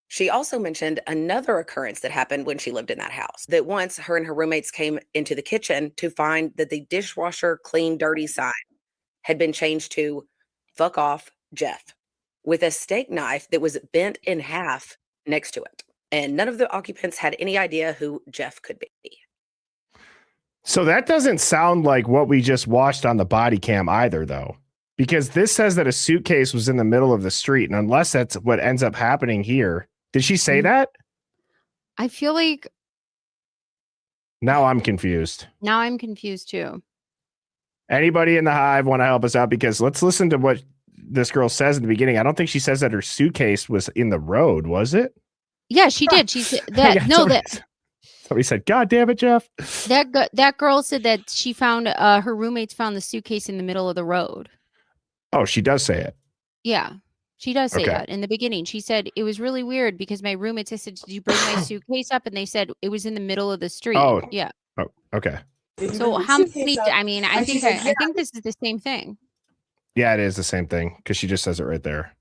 She also mentioned another occurrence that happened when she lived in that house, that once her and her roommates came into the kitchen to find that the dishwasher clean dirty sign had been changed to "fuck off, Jeff," with a steak knife that was bent in half next to it. And none of the occupants had any idea who Jeff could be. So that doesn't sound like what we just watched on the body cam either, though, because this says that a suitcase was in the middle of the street. And unless that's what ends up happening here, did she say that? I feel like Now I'm confused. now I'm confused too. Anybody in the Hive want to help us out? Because let's listen to what this girl says in the beginning. I don't think she says that her suitcase was in the road, was it? Yeah, she did. She said that. No, Somebody said, "God damn it, Jeff." that girl said that she found her roommates found the suitcase in the middle of the road. Oh, she does say it. Yeah, she does say Okay. that in the beginning. She said it was really weird because my roommates. I said, "Did you bring my suitcase up?" And they said it was in the middle of the street. Oh, yeah. Oh, okay. So how many? I mean, I think I think this is the same thing. Yeah, it is the same thing because she just says it right there.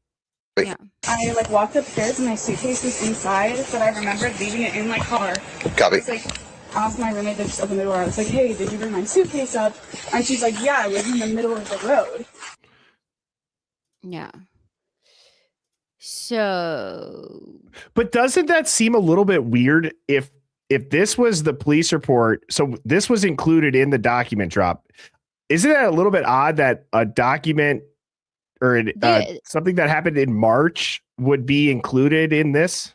Yeah. I like walked upstairs and my suitcase was inside, but I remembered leaving it in my car. Copy. It's like I asked my roommate that just opened the door. I was like, "Hey, did you bring my suitcase up?" And she's like, "Yeah, it was in the middle of the road." Yeah. So, But doesn't that seem a little bit weird if this was the police report? So this was included in the document drop. Isn't that a little bit odd that a document or something that happened in March would be included in this?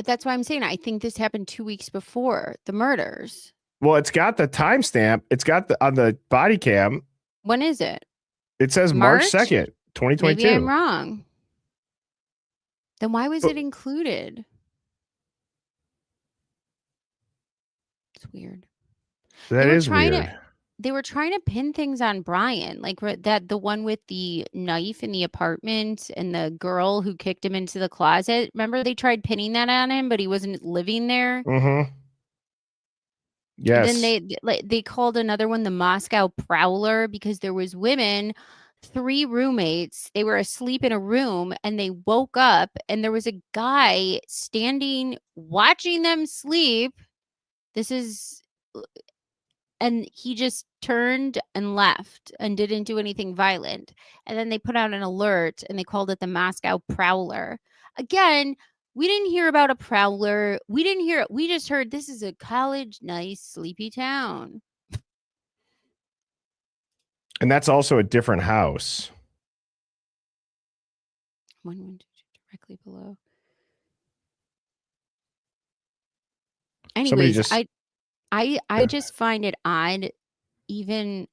that's why I'm saying I think this happened 2 weeks before the murders. Well, it's got the timestamp. It's got on the body cam. When is it? It says March 2nd, 2022. Maybe I'm wrong. Then why was it included? It's weird. That They were is trying weird. They were trying to pin things on Brian, like that the one with the knife in the apartment and the girl who kicked him into the closet. Remember they tried pinning that on him, but he wasn't living there. Mm-hmm. Yes. Then they called another one the Moscow Prowler because there was women, 3 roommates. They were asleep in a room and they woke up and there was a guy standing watching them sleep. And he just turned and left and didn't do anything violent. And then they put out an alert and they called it the Moscow Prowler. Again, we didn't hear about a prowler. We just heard this is a college, nice, sleepy town. And that's also a different house. 112 directly below. Anyways, I just find it odd, even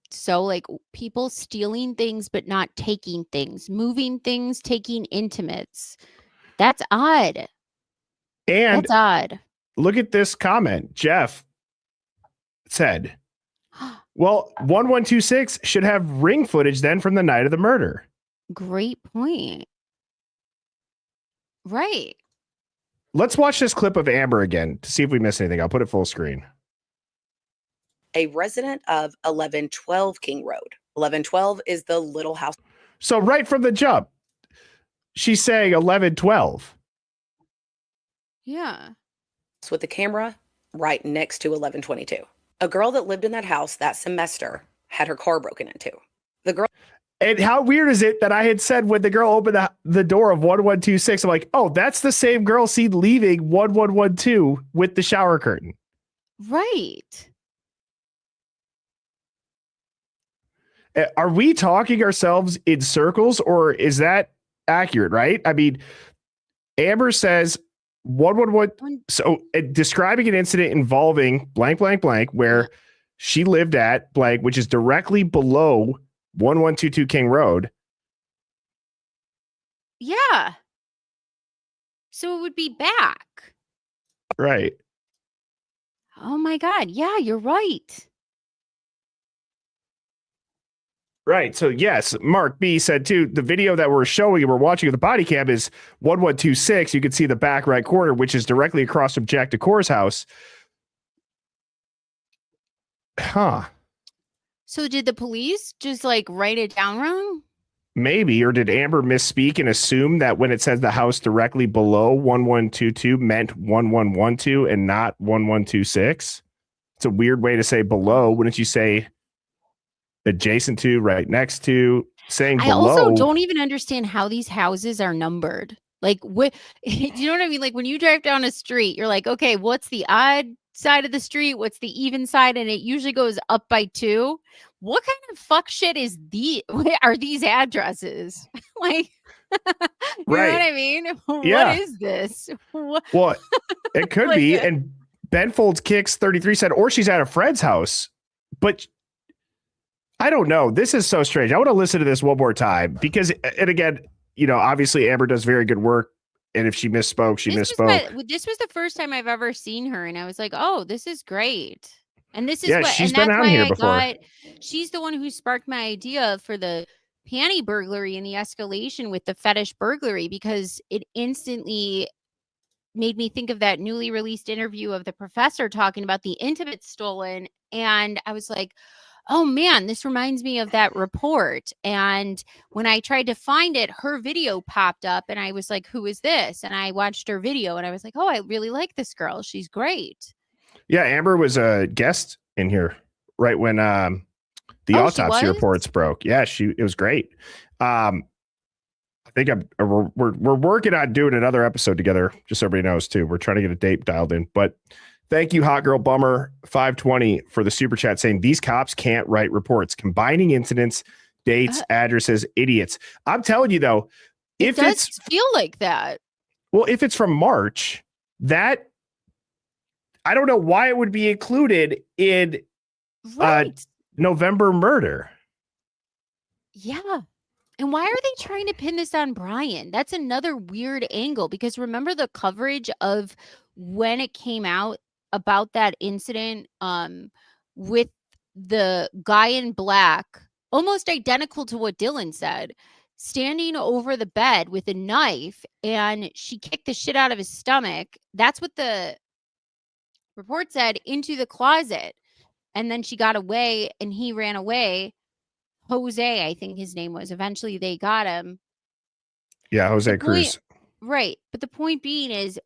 so, like people stealing things but not taking things, moving things, taking intimates. That's odd. And that's odd. Look at this comment. Jeff said, well, 1126 should have ring footage then from the night of the murder. Great point. Right. Let's watch this clip of Amber again to see if we miss anything. I'll put it full screen. A resident of 1112 King Road. 1112 is the little house. So right from the jump, she's saying 1112. Yeah. With the camera right next to 1122. A girl that lived in that house that semester had her car broken into. The girl. And how weird is it that I had said when the girl opened the door of 1126, I'm like, oh, that's the same girl seen leaving 1112 with the shower curtain. Right. Are we talking ourselves in circles or is that accurate, right? I mean, Amber says 111. So describing an incident involving blank, blank, blank, where she lived at blank, which is directly below 1122 King Road. Yeah. So it would be back. Right. Oh my God. Yeah, you're right. Right. So yes, Mark B said too, the video that we're showing and we're watching of the body cam is 1126. You can see the back right corner, which is directly across from Jack DeCore's house. Huh. So did the police just like write it down wrong? Maybe, or did Amber misspeak and assume that when it says the house directly below 1122 meant 1112 and not 1126? It's a weird way to say below. Wouldn't you say adjacent to, right next to? Saying below. I also don't even understand how these houses are numbered. Like, what? You know what I mean? Like when you drive down a street, you're like, okay, what's the odd side of the street, what's the even side, and it usually goes up by 2. What kind of fuck shit are these addresses? Like, you know what I mean? Yeah. What is this? Well, it could Like, be. And Ben Folds Kicks 33 said, or she's at a friend's house. But I don't know. This is so strange. I want to listen to this one more time because, and again, you know, obviously Amber does very good work. And if she misspoke, she misspoke. This was the first time I've ever seen her, and I was like, "Oh, this is great." And this is Yeah, what, she's and been that's on why here I before. got. She's the one who sparked my idea for the panty burglary and the escalation with the fetish burglary, because it instantly made me think of that newly released interview of the professor talking about the intimates stolen, and I was like, oh man, this reminds me of that report. And when I tried to find it, her video popped up and I was like, who is this? And I watched her video and I was like, oh, I really like this girl. She's great. Yeah, Amber was a guest in here right when the autopsy reports broke. Yeah, it was great. I think we're working on doing another episode together, just so everybody knows too. We're trying to get a date dialed in, but thank you, Hot Girl Bummer 520 for the super chat saying these cops can't write reports, combining incidents, dates, addresses, idiots. I'm telling you though, if it does feel like that. Well, if it's from March, that I don't know why it would be included in November murder. Yeah. And why are they trying to pin this on Brian? That's another weird angle, because remember the coverage of when it came out about that incident with the guy in black, almost identical to what Dylan said, standing over the bed with a knife, and she kicked the shit out of his stomach. That's what the report said, into the closet. And then she got away and he ran away. Jose, I think his name was. Eventually they got him. Yeah, Jose Cruz. Right. But the point being is,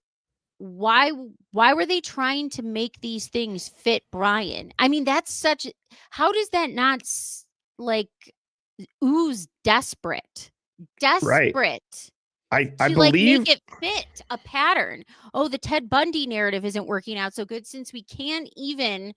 why were they trying to make these things fit Brian? I mean, how does that not like ooze desperate? Desperate. I to believe make it fit a pattern. Oh, the Ted Bundy narrative isn't working out so good since we can't even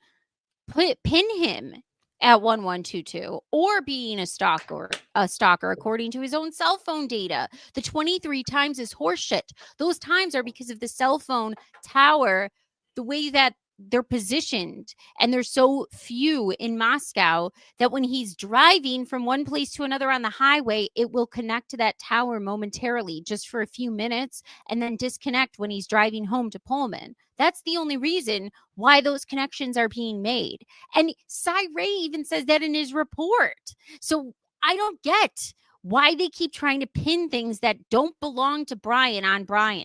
pin him at 1122 or being a stalker according to his own cell phone data. The 23 times is horseshit. Those times are because of the cell phone tower, the way that they're positioned, and there's so few in Moscow that when he's driving from one place to another on the highway, it will connect to that tower momentarily just for a few minutes and then disconnect when he's driving home to Pullman. That's the only reason why those connections are being made. And Cy Ray even says that in his report. So I don't get why they keep trying to pin things that don't belong to Brian on Brian.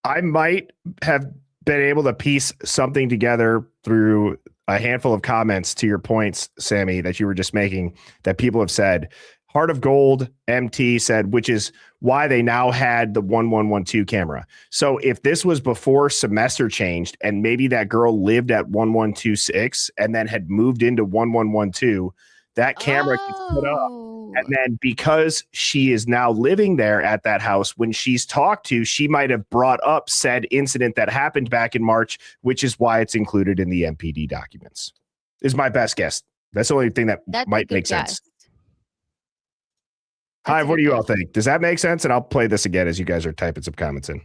I might have been able to piece something together through a handful of comments to your points, Sammy, that you were just making, that people have said. Heart of Gold MT said, which is why they now had the 1112 camera. So if this was before semester changed and maybe that girl lived at 1126 and then had moved into 1112, that camera gets put up. And then because she is now living there at that house, when she's talked to, she might have brought up said incident that happened back in March, which is why it's included in the MPD documents, is my best guess. That's the only thing that might make sense. Hive, what do you all think? Does that make sense? And I'll play this again as you guys are typing some comments in.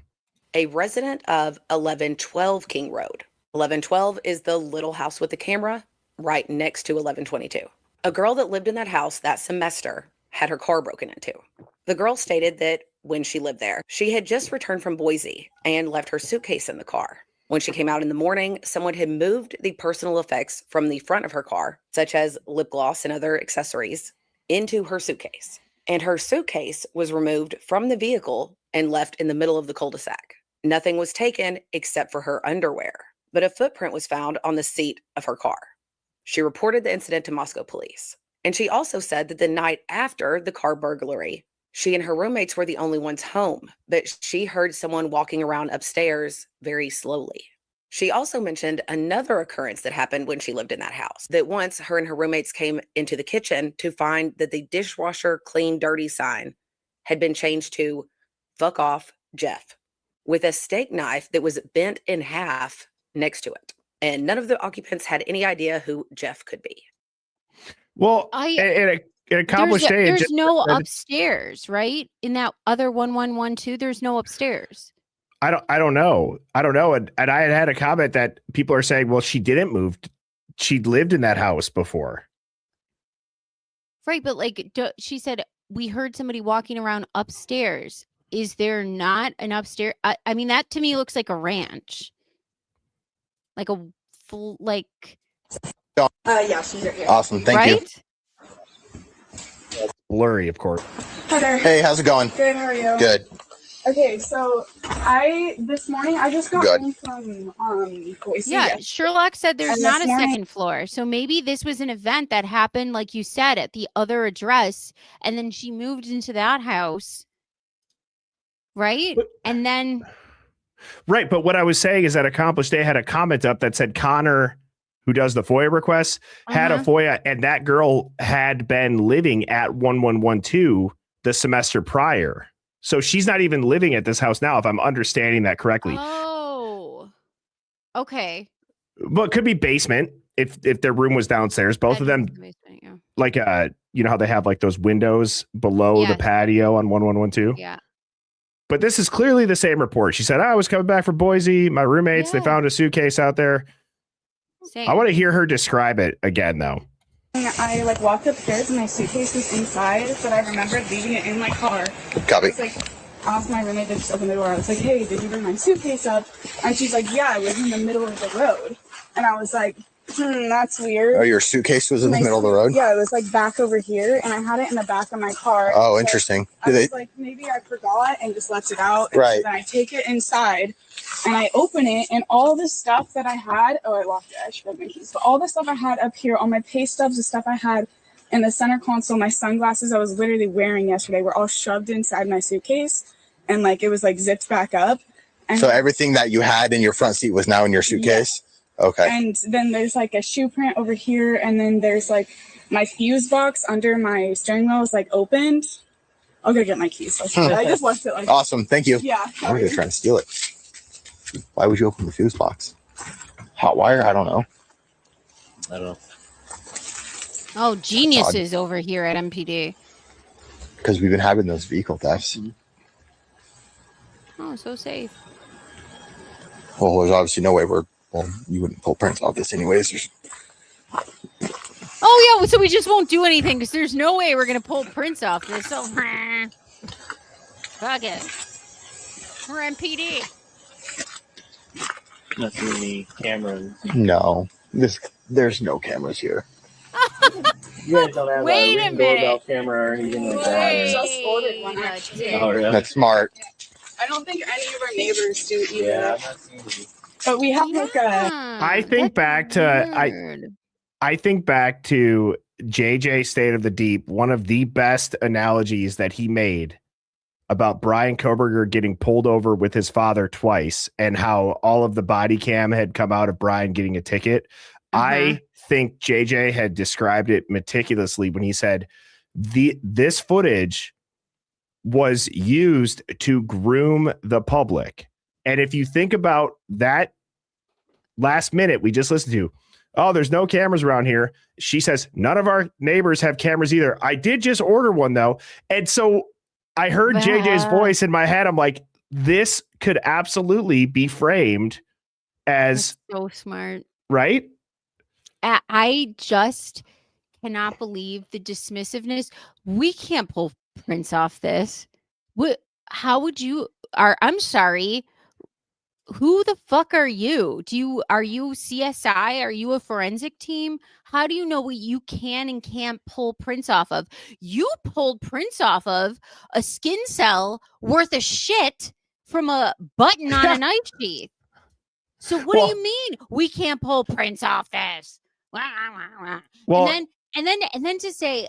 A resident of 1112 King Road. 1112 is the little house with the camera right next to 1122. A girl that lived in that house that semester had her car broken into. The girl stated that when she lived there, she had just returned from Boise and left her suitcase in the car. When she came out in the morning, someone had moved the personal effects from the front of her car, such as lip gloss and other accessories, into her suitcase. And her suitcase was removed from the vehicle and left in the middle of the cul-de-sac. Nothing was taken except for her underwear, but a footprint was found on the seat of her car. She reported the incident to Moscow police. And she also said that the night after the car burglary, she and her roommates were the only ones home, but she heard someone walking around upstairs very slowly. She also mentioned another occurrence that happened when she lived in that house, that once her and her roommates came into the kitchen to find that the dishwasher clean dirty sign had been changed to "fuck off, Jeff," with a steak knife that was bent in half next to it. And none of the occupants had any idea who Jeff could be. Well, an accomplished day. There's no upstairs, right? In that other 1112, there's no upstairs. I don't know. And I had a comment that people are saying, well, she didn't move. She lived in that house before. Right. But like she said, we heard somebody walking around upstairs. Is there not an upstairs? I mean, that to me looks like a ranch. Like a full, like. Yeah, she's right here. Awesome. Thank you. Blurry, of course. Hi there. Hey, how's it going? Good, how are you? Good. Okay, so this morning I just got home from Boise. Yeah, Sherlock said there's And not this a morning- second floor. So maybe this was an event that happened, like you said, at the other address, and then she moved into that house. Right? And then Right. But what I was saying is that Accomplished Day had a comment up that said Connor, who does the FOIA requests, had a FOIA, and that girl had been living at 1112 the semester prior. So she's not even living at this house now, if I'm understanding that correctly. Oh. Okay. But it could be basement if their room was downstairs. Both of them, like you know how they have like those windows below the patio on 1112? Yeah. But this is clearly the same report. She said, I was coming back from Boise. My roommates, they found a suitcase out there. Same. I want to hear her describe it again, though. I like walked upstairs and my suitcase was inside, but I remembered leaving it in my car. Copy. It's like, asked my roommate to just open the door. I was like, hey, did you bring my suitcase up? And she's like, yeah, it was in the middle of the road. And I was like, that's weird. Oh, your suitcase was in the middle of the road? Yeah, it was like back over here, and I had it in the back of my car. Oh, So interesting. I was like, maybe I forgot and just left it out. Right. And then I take it inside, and I open it, and all the stuff that I had, I locked it, I should have my keys, but all the stuff I had up here, all my pay stubs, the stuff I had in the center console, my sunglasses I was literally wearing yesterday were all shoved inside my suitcase, and like it was like zipped back up. And So everything that you had in your front seat was now in your suitcase? Okay. And then there's like a shoe print over here, and then there's like my fuse box under my steering wheel is like opened. I'll go get my keys. I just left it like Awesome. Thank you. Yeah. I'm going to try and steal it. Why would you open the fuse box? Hot wire? I don't know. I don't know. Oh, geniuses over here at MPD. Because we've been having those vehicle thefts. Oh, so safe. Well, there's obviously no way you wouldn't pull prints off this anyways. Oh, yeah. So we just won't do anything because there's no way we're going to pull prints off this. So, fuck it. We're MPD. Not too many cameras. No. There's no cameras here. You guys don't have Wait a a Ring doorbell minute. camera or anything like I that. just ordered one actually. Oh, really? That's smart. I don't think any of our neighbors do either. Yeah, I've not seen these. But we have like a. I think back to I think back to JJ State of the Deep, one of the best analogies that he made about Brian Koberger getting pulled over with his father twice and how all of the body cam had come out of Brian getting a ticket. I think JJ had described it meticulously when he said this footage was used to groom the public. And if you think about that last minute we just listened to, oh, there's no cameras around here. She says, none of our neighbors have cameras either. I did just order one though. And so I heard JJ's voice in my head. I'm like, this could absolutely be framed as so smart. Right? I just cannot believe the dismissiveness. We can't pull prints off this. How would you I'm sorry. Who the fuck are you? Are you CSI? Are you a forensic team? How do you know what you can and can't pull prints off of? You pulled prints off of a skin cell worth of shit from a button on a knife sheath. So what do you mean we can't pull prints off this? Well, and then to say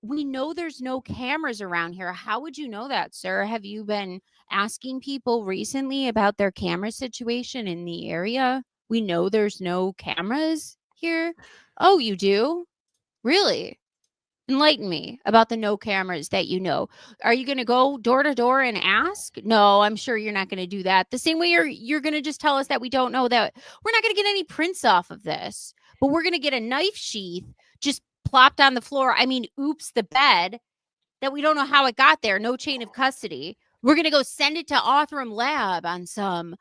we know there's no cameras around here. How would you know that, sir? Have you been asking people recently about their camera situation in the area? We know there's no cameras here. Oh, you do? Really? Enlighten me about the no cameras that you know. Are you going to go door to door and ask? No, I'm sure you're not going to do that. The same way you're going to just tell us that we don't know, that we're not going to get any prints off of this, but we're going to get a knife sheath just plopped on the floor. I mean, oops, the bed that we don't know how it got there. No chain of custody. We're going to go send it to Othram Lab on some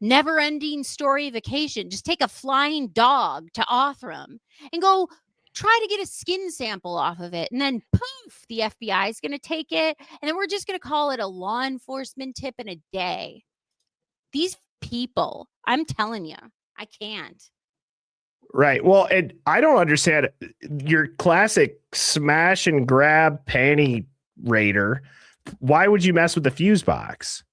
never-ending story vacation. Just take a flying dog to Othram and go try to get a skin sample off of it. And then poof, the FBI is going to take it. And then we're just going to call it a law enforcement tip in a day. These people, I'm telling you, I can't. Right. Well, and I don't understand your classic smash and grab panty raider. Why would you mess with the fuse box?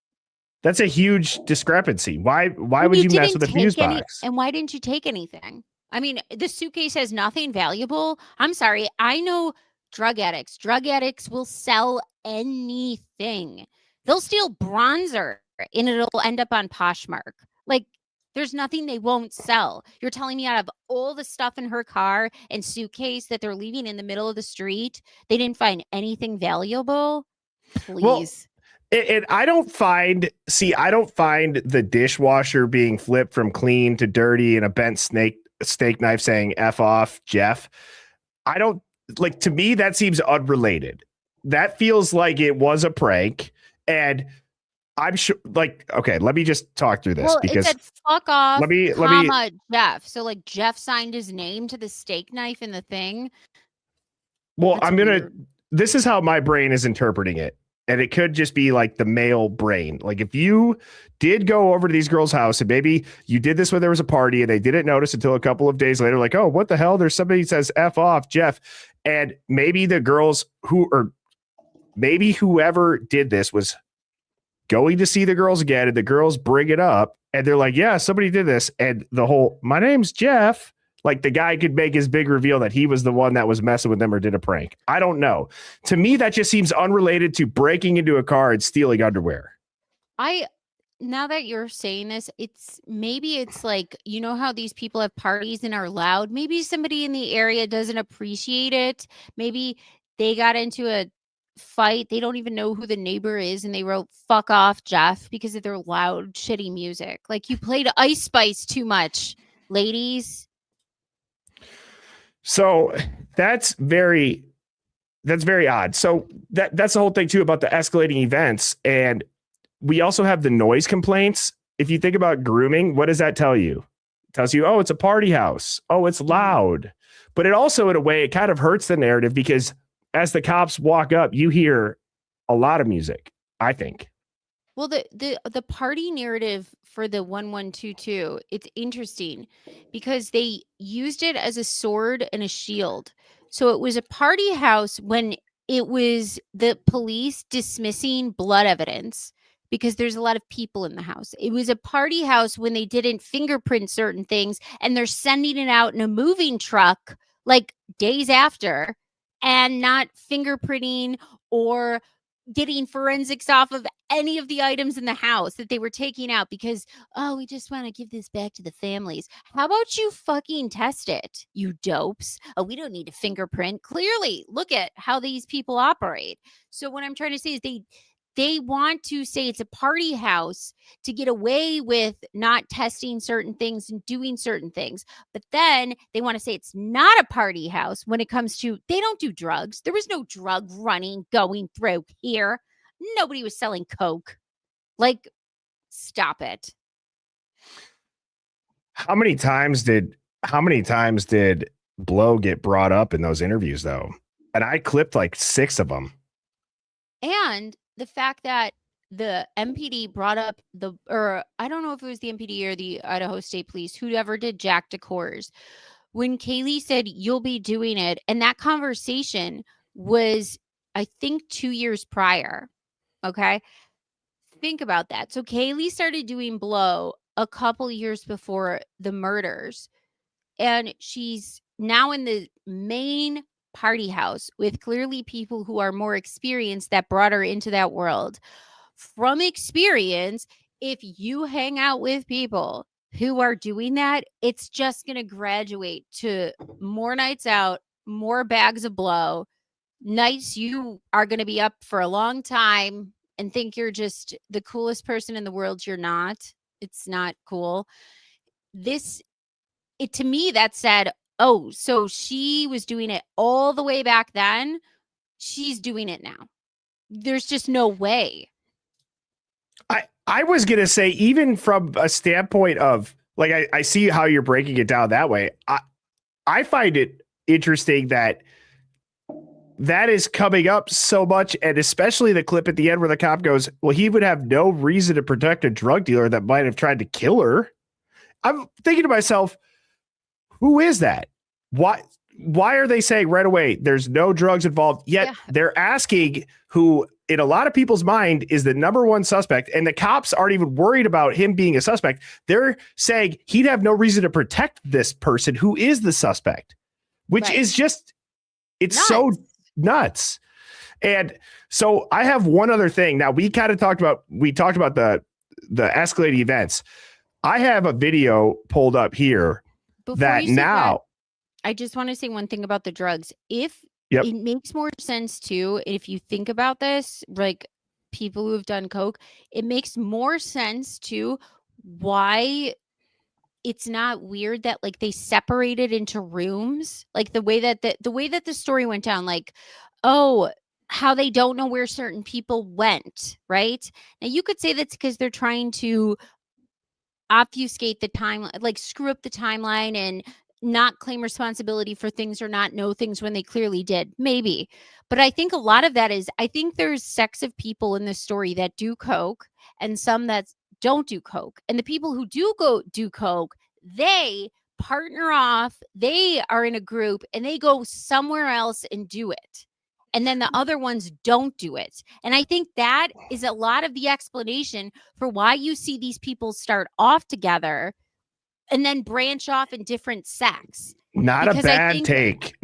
That's a huge discrepancy. Why would you mess with the fuse box? And why didn't you take anything? I mean, the suitcase has nothing valuable. I'm sorry. I know drug addicts. Drug addicts will sell anything. They'll steal bronzer and it'll end up on Poshmark. Like, there's nothing they won't sell. You're telling me out of all the stuff in her car and suitcase that they're leaving in the middle of the street, they didn't find anything valuable? Please. Well, and I don't find the dishwasher being flipped from clean to dirty and a bent steak knife saying F off, Jeff. I don't like, to me, that seems unrelated. That feels like it was a prank. And I'm sure, like, okay, let me just talk through this because it said fuck off, let me Jeff. So like Jeff signed his name to the steak knife in the thing. Well, this is how my brain is interpreting it. And it could just be like the male brain. Like if you did go over to these girls' house and maybe you did this when there was a party and they didn't notice until a couple of days later, like, oh, what the hell? There's somebody who says F off, Jeff. And maybe the girls maybe whoever did this was going to see the girls again and the girls bring it up and they're like, yeah, somebody did this. And the whole, my name's Jeff. Like the guy could make his big reveal that he was the one that was messing with them or did a prank. I don't know. To me, that just seems unrelated to breaking into a car and stealing underwear. Now that you're saying this, it's like, you know how these people have parties and are loud. Maybe somebody in the area doesn't appreciate it. Maybe they got into a fight. They don't even know who the neighbor is. And they wrote fuck off, Jeff, because of their loud, shitty music. Like you played Ice Spice too much, ladies. So that's very odd. So that's the whole thing too about the escalating events. And we also have the noise complaints. If you think about grooming, what does that tell you? It tells you, oh, it's a party house. Oh, it's loud. But it also, in a way, it kind of hurts the narrative because as the cops walk up, you hear a lot of music, I think. Well, the party narrative for the 1122, it's interesting because they used it as a sword and a shield. So it was a party house when it was the police dismissing blood evidence because there's a lot of people in the house. It was a party house when they didn't fingerprint certain things and they're sending it out in a moving truck like days after and not fingerprinting or getting forensics off of any of the items in the house that they were taking out because, oh, we just want to give this back to the families. How about you fucking test it, you dopes? Oh, we don't need a fingerprint. Clearly, look at how these people operate. So what I'm trying to say is they want to say it's a party house to get away with not testing certain things and doing certain things. But then they want to say it's not a party house when it comes to, they don't do drugs. There was no drug running going through here. Nobody was selling coke. Like, stop it. How many times did Blow get brought up in those interviews though? And I clipped like 6 of them. And the fact that the MPD brought up I don't know if it was the MPD or the Idaho State Police, whoever did Jack DeCours, when Kaylee said, you'll be doing it. And that conversation was, I think, 2 years prior. Okay. Think about that. So Kaylee started doing Blow a couple years before the murders. And she's now in the main party house with clearly people who are more experienced that brought her into that world. From experience, if you hang out with people who are doing that, it's just going to graduate to more nights out, more bags of Blow, nights you are going to be up for a long time and think you're just the coolest person in the world. You're not. It's not cool. To me, that said, oh, so she was doing it all the way back then. She's doing it now. There's just no way. I was going to say, even from a standpoint of, like, I see how you're breaking it down that way. I find it interesting that is coming up so much, and especially the clip at the end where the cop goes, well, he would have no reason to protect a drug dealer that might have tried to kill her. I'm thinking to myself, who is that? Why are they saying right away there's no drugs involved? Yet they're asking who, in a lot of people's mind, is the number one suspect, and the cops aren't even worried about him being a suspect. They're saying he'd have no reason to protect this person who is the suspect, which is just, it's nuts. So nuts. And so I have one other thing. Now, we talked about the escalating events. I have a video pulled up here I just want to say one thing about the drugs. If Yep. it makes more sense too, if you think about this, like people who have done coke, it makes more sense too why it's not weird that like they separated into rooms, like the way that the story went down, like, oh, how they don't know where certain people went, right? Now you could say that's because they're trying to obfuscate the time, like screw up the timeline and not claim responsibility for things or not know things when they clearly did. Maybe. But I think a lot of that is, I think there's sects of people in this story that do coke and some that don't do coke. And the people who do go do coke, they partner off, they are in a group and they go somewhere else and do it. And then the other ones don't do it. And I think that is a lot of the explanation for why you see these people start off together and then branch off in different sects. Not a bad take.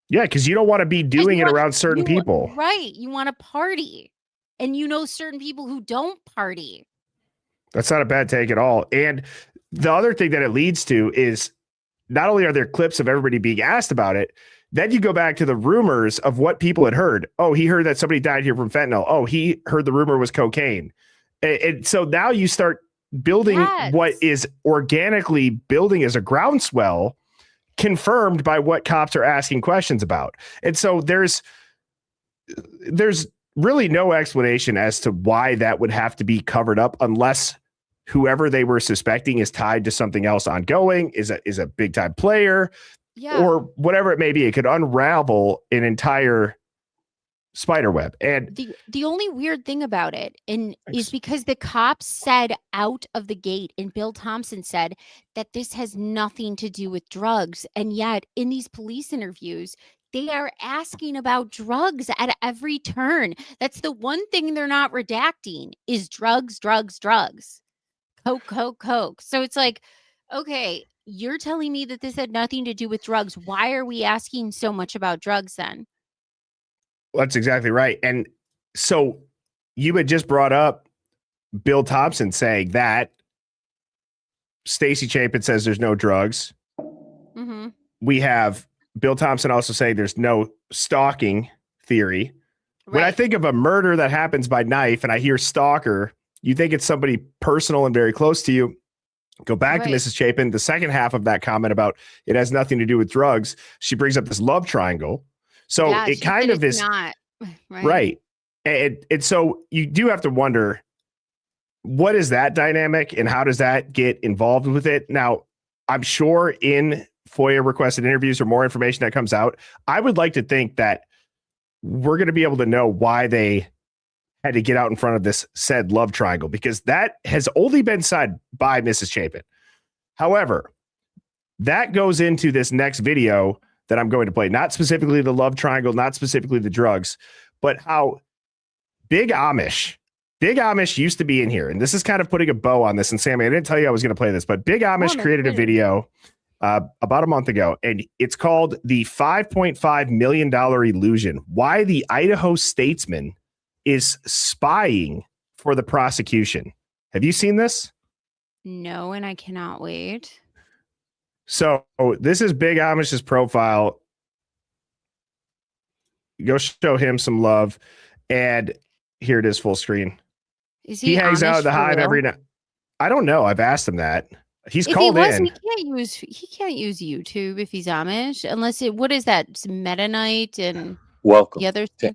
Yeah, because you don't want to be doing it around certain people. Right. You want to party. And you know certain people who don't party. That's not a bad take at all. And the other thing that it leads to is not only are there clips of everybody being asked about it, then you go back to the rumors of what people had heard. Oh, he heard that somebody died here from fentanyl. Oh, he heard the rumor was cocaine. And so now you start building what is organically building as a groundswell, confirmed by what cops are asking questions about. And so there's really no explanation as to why that would have to be covered up, unless whoever they were suspecting is tied to something else ongoing, is a big time player, or whatever it may be. It could unravel an entire spider web. And the only weird thing about it is because the cops said out of the gate, and Bill Thompson said that this has nothing to do with drugs. And yet in these police interviews, they are asking about drugs at every turn. That's the one thing they're not redacting is drugs. Coke. So it's like, okay, you're telling me that this had nothing to do with drugs. Why are we asking so much about drugs then? That's exactly right. And so you had just brought up Bill Thompson saying that Stacey Chapin says there's no drugs. Mm-hmm. We have Bill Thompson also saying there's no stalking theory. Right. When I think of a murder that happens by knife and I hear stalker, you think it's somebody personal and very close to you. Go back to Mrs. Chapin. The second half of that comment about it has nothing to do with drugs, she brings up this love triangle. So it kind of is not right. And so you do have to wonder, what is that dynamic and how does that get involved with it? Now, I'm sure in FOIA requested interviews or more information that comes out, I would like to think that we're going to be able to know why they had to get out in front of this said love triangle, because that has only been said by Mrs. Chapin. However, that goes into this next video that I'm going to play, not specifically the love triangle, not specifically the drugs, but how Big Amish used to be in here. And this is kind of putting a bow on this. And Sammy, I didn't tell you I was going to play this, but Big Amish created a video about a month ago, and it's called the $5.5 million illusion, why the Idaho statesman is spying for the prosecution. Have you seen this? No, and I cannot wait. So this is Big Amish's profile. Go show him some love. And here it is full screen. Is He hangs out Amish at the for Hive real? every night. I don't know. I've asked him that. He's If called he was, in. he can't use YouTube if he's Amish unless what is that? It's Mennonite and Welcome. the other to-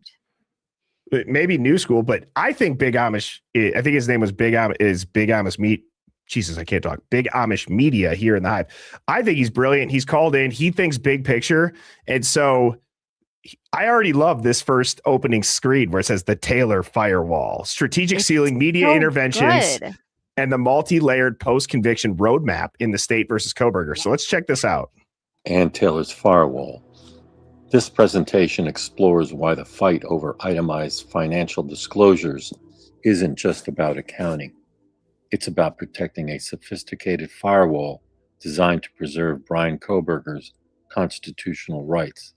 Maybe New School, but I think Big Amish. I think his name was Big Amish Meat. Jesus, I can't talk. Big Amish Media here in the Hive. I think he's brilliant. He's called in. He thinks big picture, and so I already love this first opening screen where it says the Taylor Firewall, strategic sealing, media so interventions, good. and the multi-layered post-conviction roadmap in the state versus Koberger. So let's check this out. And Taylor's Firewall. This presentation explores why the fight over itemized financial disclosures isn't just about accounting. It's about protecting a sophisticated firewall designed to preserve Brian Koberger's constitutional rights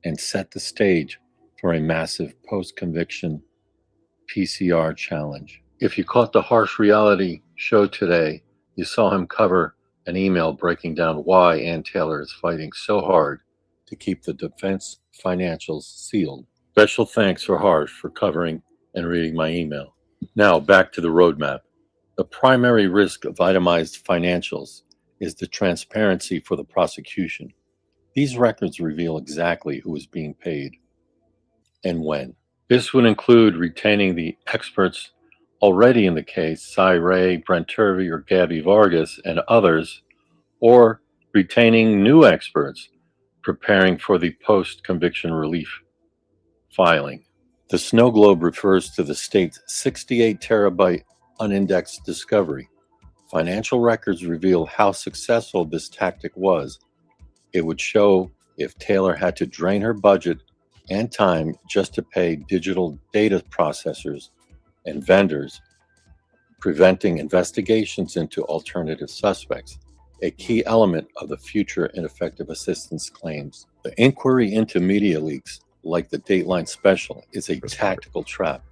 and set the stage for a massive post-conviction PCR challenge. If you caught the Harsh Reality show today, you saw him cover an email breaking down why Ann Taylor is fighting so hard to keep the defense financials sealed. Special thanks for Harsh for covering and reading my email. Now back to the roadmap. The primary risk of itemized financials is the transparency for the prosecution. These records reveal exactly who is being paid and when. This would include retaining the experts already in the case, Cy Ray, Brent Turvey, or Gabby Vargas, and others, or retaining new experts preparing for the post-conviction relief filing. The snow globe refers to the state's 68 terabyte unindexed discovery. Financial records reveal how successful this tactic was. It would show if Taylor had to drain her budget and time just to pay digital data processors and vendors, preventing investigations into alternative suspects, a key element of the future ineffective assistance claims. The inquiry into media leaks, like the Dateline special, is a tactical trap.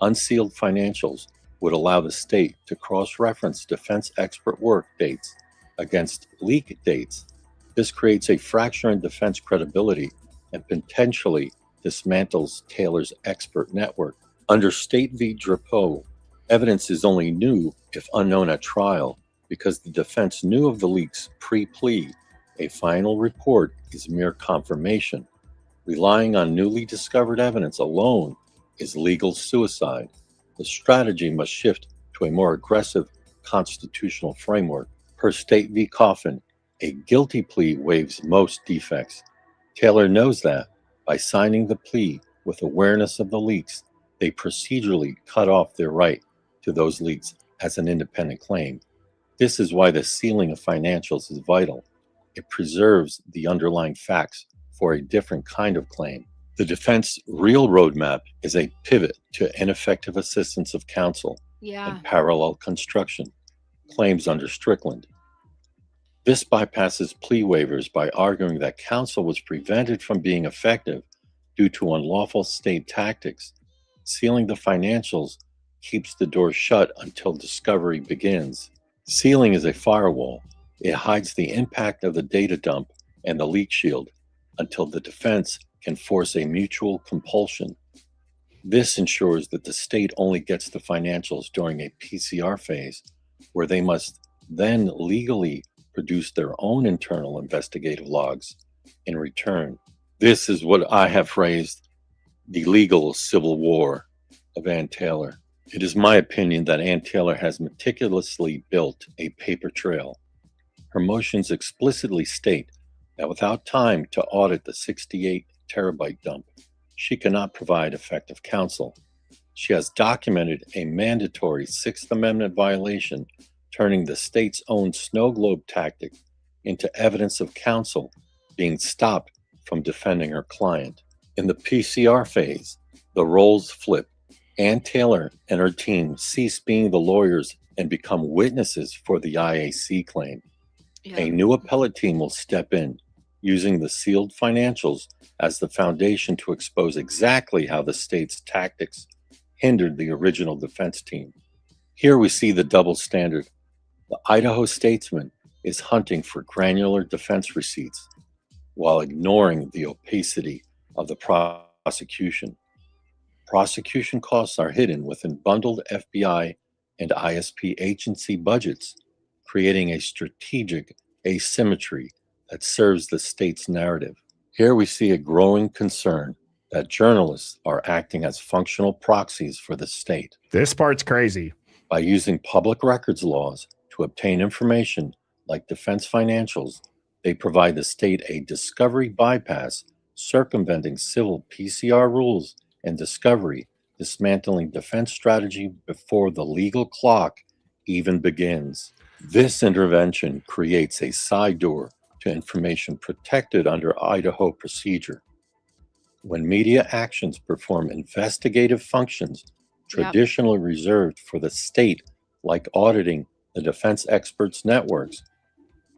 Unsealed financials would allow the state to cross-reference defense expert work dates against leak dates. This creates a fracture in defense credibility and potentially dismantles Taylor's expert network. Under State v. Drapeau, evidence is only new if unknown at trial because the defense knew of the leaks pre-plea. A final report is mere confirmation. Relying on newly discovered evidence alone is legal suicide. The strategy must shift to a more aggressive constitutional framework. Per State v. Coffin, a guilty plea waives most defects. Taylor knows that by signing the plea with awareness of the leaks, they procedurally cut off their right to those leaks as an independent claim. This is why the sealing of financials is vital. It preserves the underlying facts for a different kind of claim. The defense real roadmap is a pivot to ineffective assistance of counsel and parallel construction, claims under Strickland. This bypasses plea waivers by arguing that counsel was prevented from being effective due to unlawful state tactics. Sealing the financials keeps the door shut until discovery begins. Sealing is a firewall. It hides the impact of the data dump and the leak shield until the defense can force a mutual compulsion. This ensures that the state only gets the financials during a PCR phase, where they must then legally produce their own internal investigative logs in return. This is what I have phrased the legal civil war of Ann Taylor. It is my opinion that Ann Taylor has meticulously built a paper trail. Her motions explicitly state that without time to audit the 68 terabyte dump, she cannot provide effective counsel. She has documented a mandatory Sixth Amendment violation, turning the state's own snow globe tactic into evidence of counsel being stopped from defending her client. In the PCR phase, the roles flip. Ann Taylor and her team cease being the lawyers and become witnesses for the IAC claim. A new appellate team will step in, using the sealed financials as the foundation to expose exactly how the state's tactics hindered the original defense team. Here we see the double standard. The Idaho statesman is hunting for granular defense receipts while ignoring the opacity of the prosecution. Prosecution costs are hidden within bundled FBI and ISP agency budgets, creating a strategic asymmetry that serves the state's narrative. Here we see a growing concern that journalists are acting as functional proxies for the state. This part's crazy. By using public records laws to obtain information like defense financials, they provide the state a discovery bypass, circumventing civil PCR rules and discovery, dismantling defense strategy before the legal clock even begins. This intervention creates a side door to information protected under Idaho procedure. When media actions perform investigative functions traditionally reserved for the state, like auditing the defense experts' networks,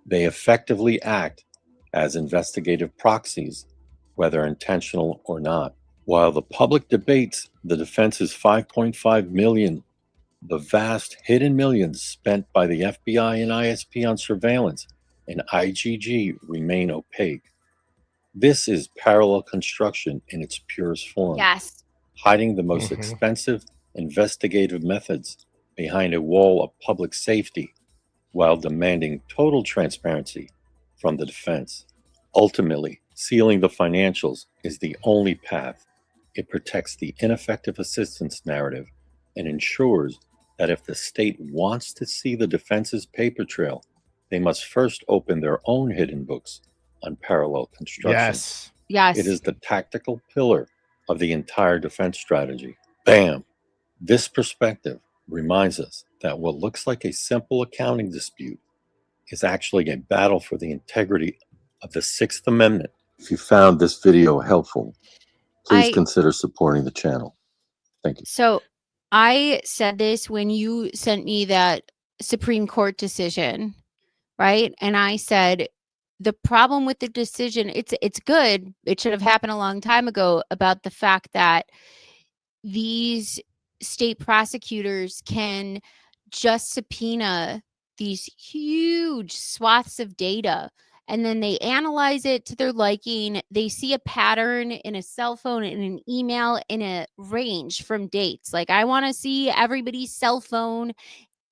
they effectively act as investigative proxies, whether intentional or not. While the public debates the defense's $5.5 million, the vast hidden millions spent by the FBI and ISP on surveillance and IGG remain opaque. This is parallel construction in its purest form. Yes. Hiding the most expensive investigative methods behind a wall of public safety while demanding total transparency from the defense. Ultimately, sealing the financials is the only path. It protects the ineffective assistance narrative and ensures that if the state wants to see the defense's paper trail, they must first open their own hidden books on parallel construction. Yes. Yes. It is the tactical pillar of the entire defense strategy. Bam! This perspective reminds us that what looks like a simple accounting dispute is actually a battle for the integrity of the Sixth Amendment. If you found this video helpful, please consider supporting the channel. Thank you. So I said this when you sent me that Supreme Court decision, right? And I said, the problem with the decision, it's good. It should have happened a long time ago, about the fact that these state prosecutors can just subpoena these huge swaths of data, and then they analyze it to their liking. They see a pattern in a cell phone, in an email, in a range from dates. Like, I want to see everybody's cell phone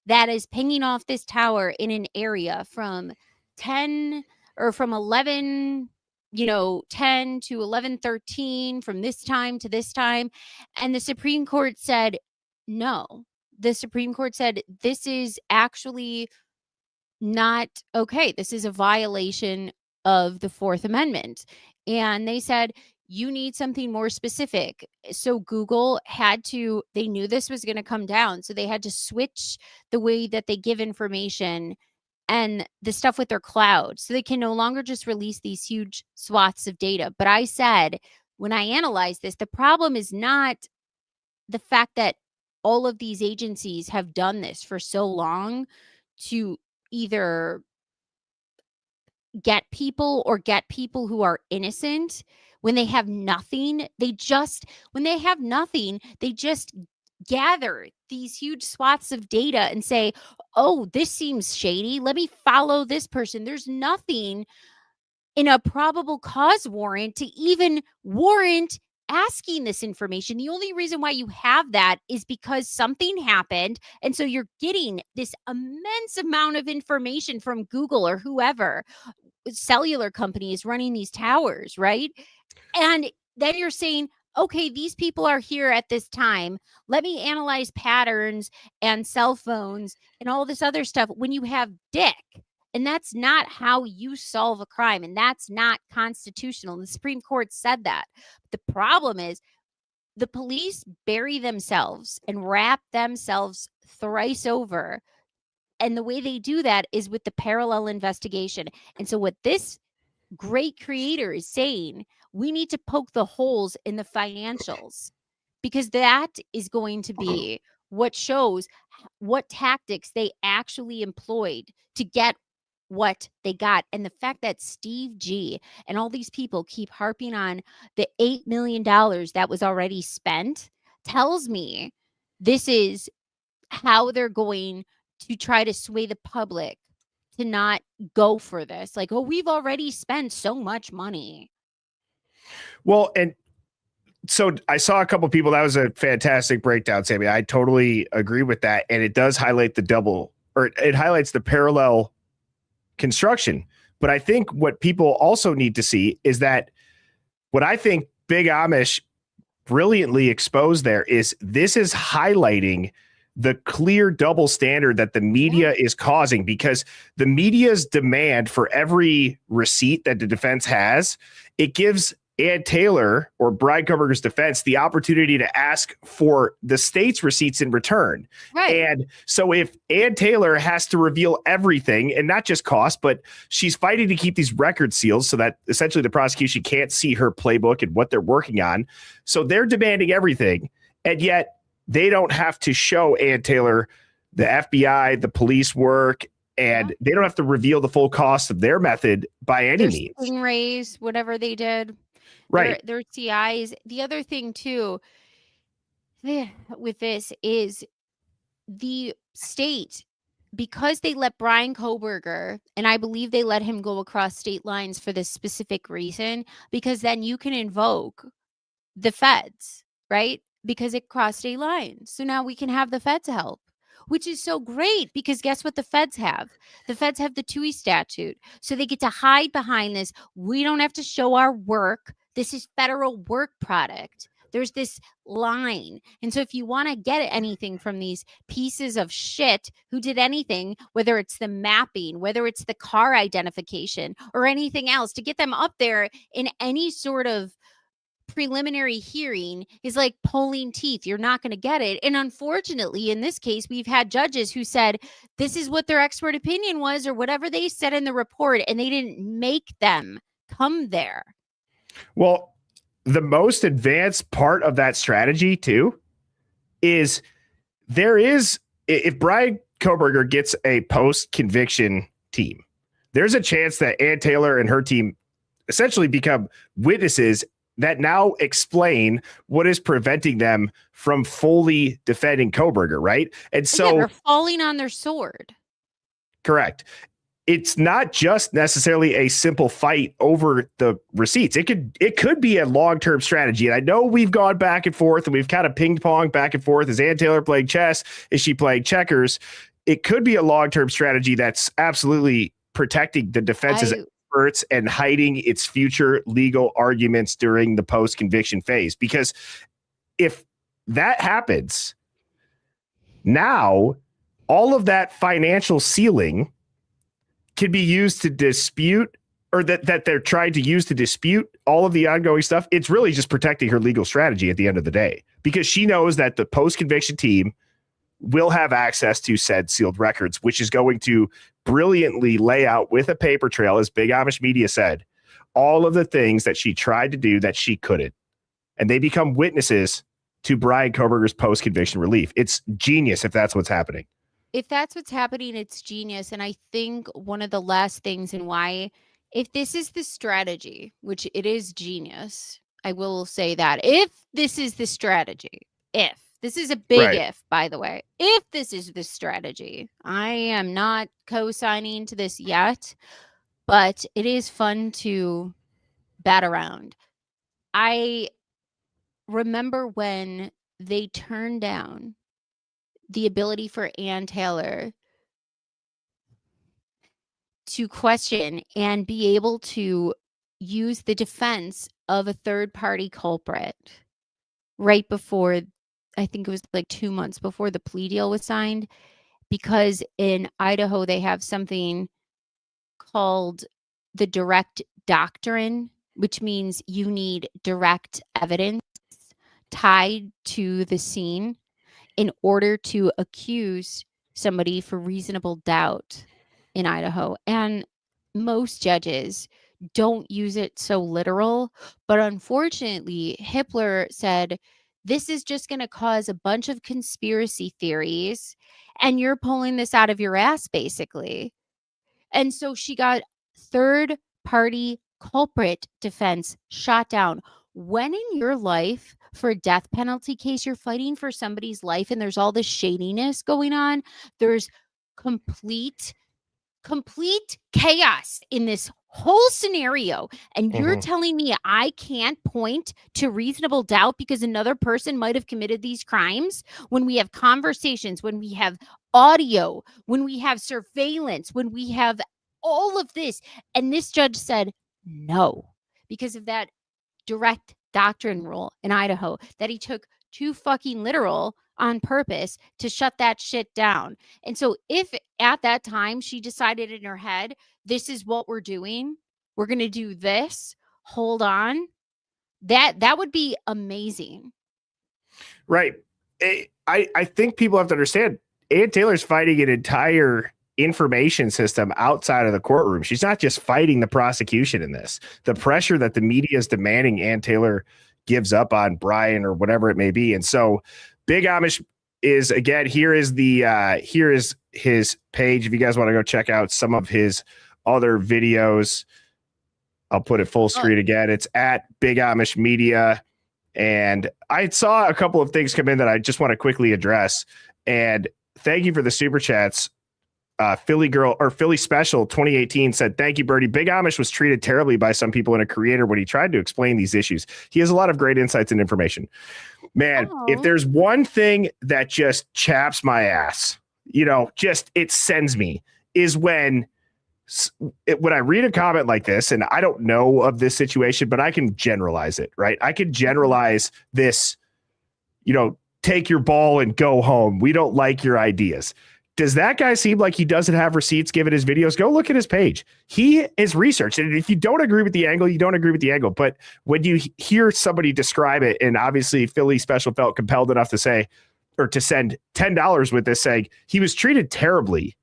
that is pinging off this tower in an area from 10 or from 11, 10 to 11:13, from this time to this time. And the Supreme Court said, no. The Supreme Court said, this is actually not okay. This is a violation of the Fourth Amendment. And they said, you need something more specific. So Google they knew this was going to come down. So they had to switch the way that they give information and the stuff with their cloud. So they can no longer just release these huge swaths of data. But I said, when I analyzed this, the problem is not the fact that all of these agencies have done this for so long to either get people who are innocent when they have nothing. They just gather these huge swaths of data and say, oh, this seems shady. Let me follow this person. There's nothing in a probable cause warrant to even warrant asking this information. The only reason why you have that is because something happened. And so you're getting this immense amount of information from Google or whoever cellular company is running these towers, right? And then you're saying, okay, these people are here at this time. Let me analyze patterns and cell phones and all this other stuff when you have Dick. And that's not how you solve a crime. And that's not constitutional. And the Supreme Court said that. The problem is the police bury themselves and wrap themselves thrice over. And the way they do that is with the parallel investigation. And so what this great creator is saying, we need to poke the holes in the financials, because that is going to be what shows what tactics they actually employed to get what they got. And the fact that Steve G and all these people keep harping on the $8 million that was already spent tells me this is how they're going to try to sway the public to not go for this. Like, oh, we've already spent so much money. Well, and So I saw a couple people. That was a fantastic breakdown, Sammy. I totally agree with that. And it does highlight it highlights the parallel construction. But I think what people also need to see is that what I think Big Amish brilliantly exposed there is this is highlighting the clear double standard that the media is causing, because the media's demand for every receipt that the defense has, it gives Ann Taylor or Brian Koberger's defense the opportunity to ask for the state's receipts in return. Right. And so if Ann Taylor has to reveal everything, and not just cost, but she's fighting to keep these record seals so that essentially the prosecution can't see her playbook and what they're working on. So they're demanding everything. And yet they don't have to show Ann Taylor the FBI, the police work, and they don't have to reveal the full cost of their method by any means. Stingrays, whatever they did. Right. Their CIs. The other thing too with this is the state, because they let Brian Koberger, and I believe they let him go across state lines for this specific reason, because then you can invoke the feds, right? Because it crossed state lines. So now we can have the feds help, which is so great, because guess what the feds have? The feds have the TUI statute. So they get to hide behind this. We don't have to show our work. This is federal work product. There's this line. And so if you want to get anything from these pieces of shit who did anything, whether it's the mapping, whether it's the car identification or anything else, to get them up there in any sort of preliminary hearing is like pulling teeth. You're not going to get it. And unfortunately, in this case, we've had judges who said this is what their expert opinion was or whatever they said in the report, and they didn't make them come there. Well, the most advanced part of that strategy too is if Brian Koberger gets a post-conviction team, there's a chance that Ann Taylor and her team essentially become witnesses that now explain what is preventing them from fully defending Koberger, right? And so they're falling on their sword. Correct. It's not just necessarily a simple fight over the receipts. It could be a long-term strategy. And I know we've gone back and forth and we've kind of ping-ponged back and forth. Is Ann Taylor playing chess? Is she playing checkers? It could be a long-term strategy that's absolutely protecting the defense's experts and hiding its future legal arguments during the post-conviction phase. Because if that happens, now all of that financial ceiling can be used to dispute, or that they're trying to use to dispute all of the ongoing stuff. It's really just protecting her legal strategy at the end of the day, because she knows that the post-conviction team will have access to said sealed records, which is going to brilliantly lay out with a paper trail, as Big Amish Media said, all of the things that she tried to do that she couldn't. And they become witnesses to Brian Koberger's post-conviction relief. It's genius if that's what's happening. If that's what's happening, it's genius. And I think one of the last things, and why, if this is the strategy, which it is genius, I will say that if this is the strategy, if this is a big if, by the way, if this is the strategy, I am not co-signing to this yet, but it is fun to bat around. I remember when they turned down the ability for Ann Taylor to question and be able to use the defense of a third-party culprit right before, I think it was like 2 months before the plea deal was signed, because in Idaho, they have something called the direct doctrine, which means you need direct evidence tied to the scene in order to accuse somebody for reasonable doubt in Idaho. And most judges don't use it so literal, but unfortunately, Hippler said, this is just going to cause a bunch of conspiracy theories, and you're pulling this out of your ass, basically. And so she got third-party culprit defense shot down. When in your life, for a death penalty case, you're fighting for somebody's life and there's all this shadiness going on, there's complete chaos in this whole scenario, and you're Mhm. telling me I can't point to reasonable doubt because another person might have committed these crimes, when we have conversations, when we have audio, when we have surveillance, when we have all of this. And this judge said no, because of that direct doctrine rule in Idaho that he took too fucking literal on purpose to shut that shit down. And so if at that time she decided in her head, this is what we're doing, we're going to do this, hold on, that would be amazing. Right. I think people have to understand Ann Taylor's fighting an entire information system outside of the courtroom. She's not just fighting the prosecution in this. The pressure that the media is demanding Ann Taylor gives up on Brian or whatever it may be. And so Big Amish is, again, here is his page. If you guys want to go check out some of his other videos, I'll put it full screen again. It's at Big Amish Media. And I saw a couple of things come in that I just want to quickly address. And thank you for the super chats. Philly Girl or Philly Special 2018 said, "Thank you, Birdie. Big Amish was treated terribly by some people and a creator when he tried to explain these issues. He has a lot of great insights and information." Man, if there's one thing that just chaps my ass, just it sends me, is when I read a comment like this, and I don't know of this situation, but I can generalize it, right? I can generalize this, take your ball and go home. We don't like your ideas. Does that guy seem like he doesn't have receipts given his videos? Go look at his page. He is researched. And if you don't agree with the angle, you don't agree with the angle. But when you hear somebody describe it, and obviously Philly Special felt compelled enough to say, or to send $10 with this, saying he was treated terribly.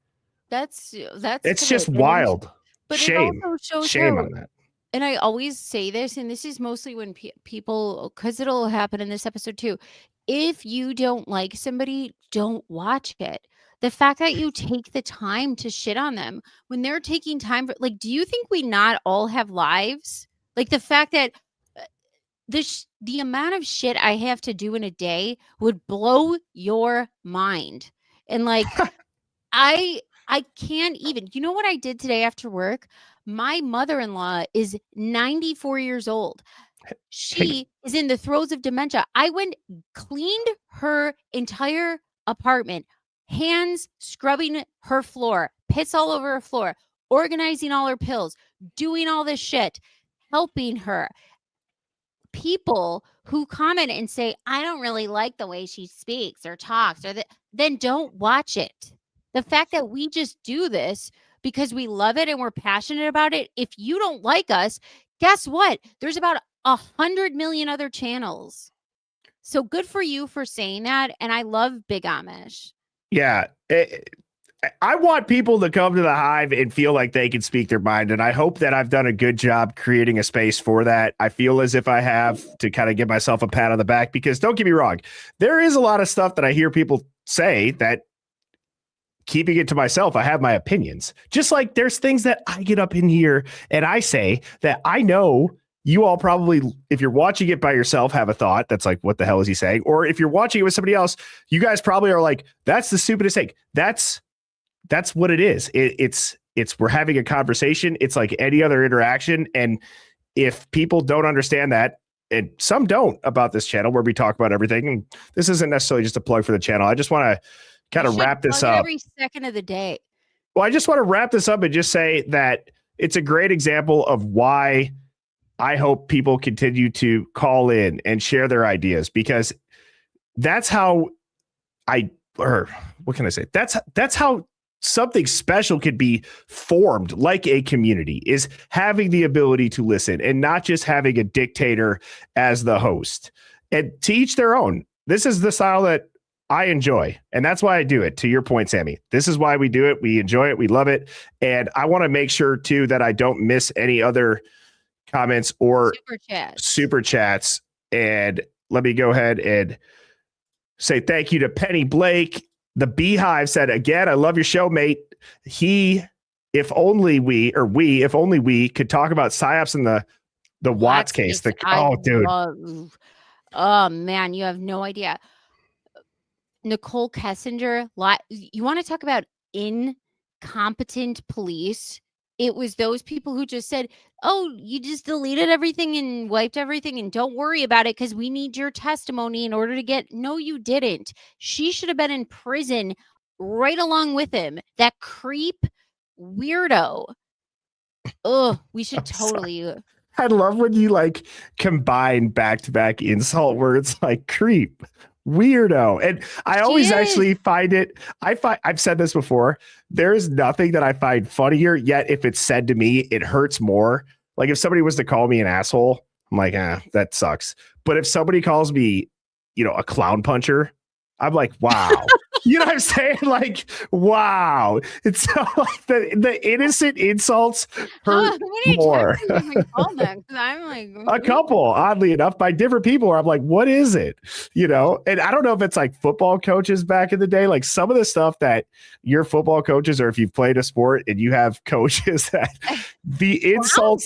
That's it's just wild. But Shame. it also shows Shame how, on that. and I always say this, and this is mostly when people, because it'll happen in this episode too. If you don't like somebody, don't watch it. The fact that you take the time to shit on them when they're taking time for, do you think we not all have lives? Like the fact that the amount of shit I have to do in a day would blow your mind. And I can't even. You know what I did today after work? My mother-in-law is 94 years old. She is in the throes of dementia. I went, cleaned her entire apartment, hands scrubbing her floor, piss all over her floor, organizing all her pills, doing all this shit, helping her. People who comment and say, I don't really like the way she speaks or talks, then don't watch it. The fact that we just do this because we love it and we're passionate about it. If you don't like us, guess what? There's about 100 million other channels. So good for you for saying that. And I love Big Amish. Yeah. I want people to come to the Hive and feel like they can speak their mind. And I hope that I've done a good job creating a space for that. I feel as if I have, to kind of give myself a pat on the back, because don't get me wrong, there is a lot of stuff that I hear people say that, keeping it to myself, I have my opinions. Just like there's things that I get up in here and I say that I know you all probably, if you're watching it by yourself, have a thought that's like, what the hell is he saying? Or if you're watching it with somebody else, you guys probably are like, that's the stupidest thing. That's what it is. It's we're having a conversation. It's like any other interaction. And if people don't understand that, and some don't, about this channel where we talk about everything, and this isn't necessarily just a plug for the channel. I just want to kind of wrap this up every second of the day. Well, I just want to wrap this up and just say that it's a great example of why I hope people continue to call in and share their ideas, because that's how what can I say? That's how something special could be formed, like a community, is having the ability to listen and not just having a dictator as the host. And to each their own. This is the style that I enjoy, and that's why I do it. To your point, Sammy, this is why we do it. We enjoy it. We love it. And I want to make sure too that I don't miss any other comments or super chats. And let me go ahead and say thank you to Penny Blake. The Beehive said, again, I love your show, mate. If only we could talk about psyops in the Watts case. Dude. Oh man, you have no idea. Nicole Kessinger, you want to talk about incompetent police? it was those people who just said, oh, you just deleted everything and wiped everything and don't worry about it because we need your testimony in order to get. No, you didn't. She should have been in prison right along with him. That creep weirdo. Oh, we should totally. I love when you like combine back-to-back insult words like creep, weirdo. And I always actually find it, I've said this before. There is nothing that I find funnier, yet if it's said to me, it hurts more. Like if somebody was to call me an asshole, I'm like, that sucks. But if somebody calls me, a clown puncher, I'm like, wow. You know what I'm saying? Like, wow. It's so like the innocent insults hurt more. I'm like, a couple, oddly enough, by different people where I'm like, what is it? And I don't know if it's like football coaches back in the day, like some of the stuff that your football coaches, or if you've played a sport and you have coaches that the insults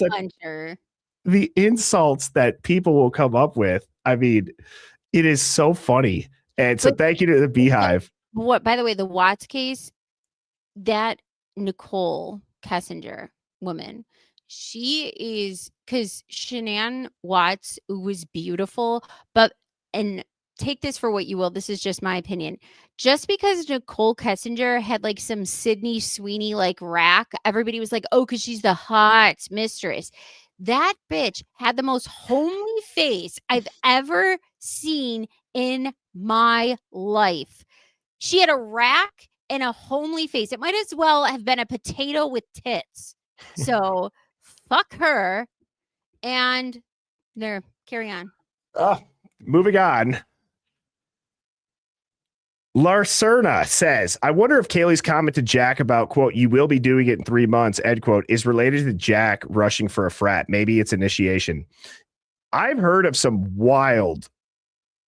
that people will come up with. I mean, it is so funny. And so thank you to the Beehive. What, by the way, the Watts case, that Nicole Kessinger woman, she is, because Shanann Watts was beautiful, and take this for what you will, this is just my opinion. Just because Nicole Kessinger had like some Sydney Sweeney like rack, everybody was like, oh, because she's the hot mistress. That bitch had the most homely face I've ever seen in my life. She had a rack and a homely face. It might as well have been a potato with tits. So fuck her. And there, carry on. Moving on. Larcerna says, I wonder if Kaylee's comment to Jack about, quote, you will be doing it in 3 months, end quote, is related to Jack rushing for a frat. Maybe it's initiation. I've heard of some wild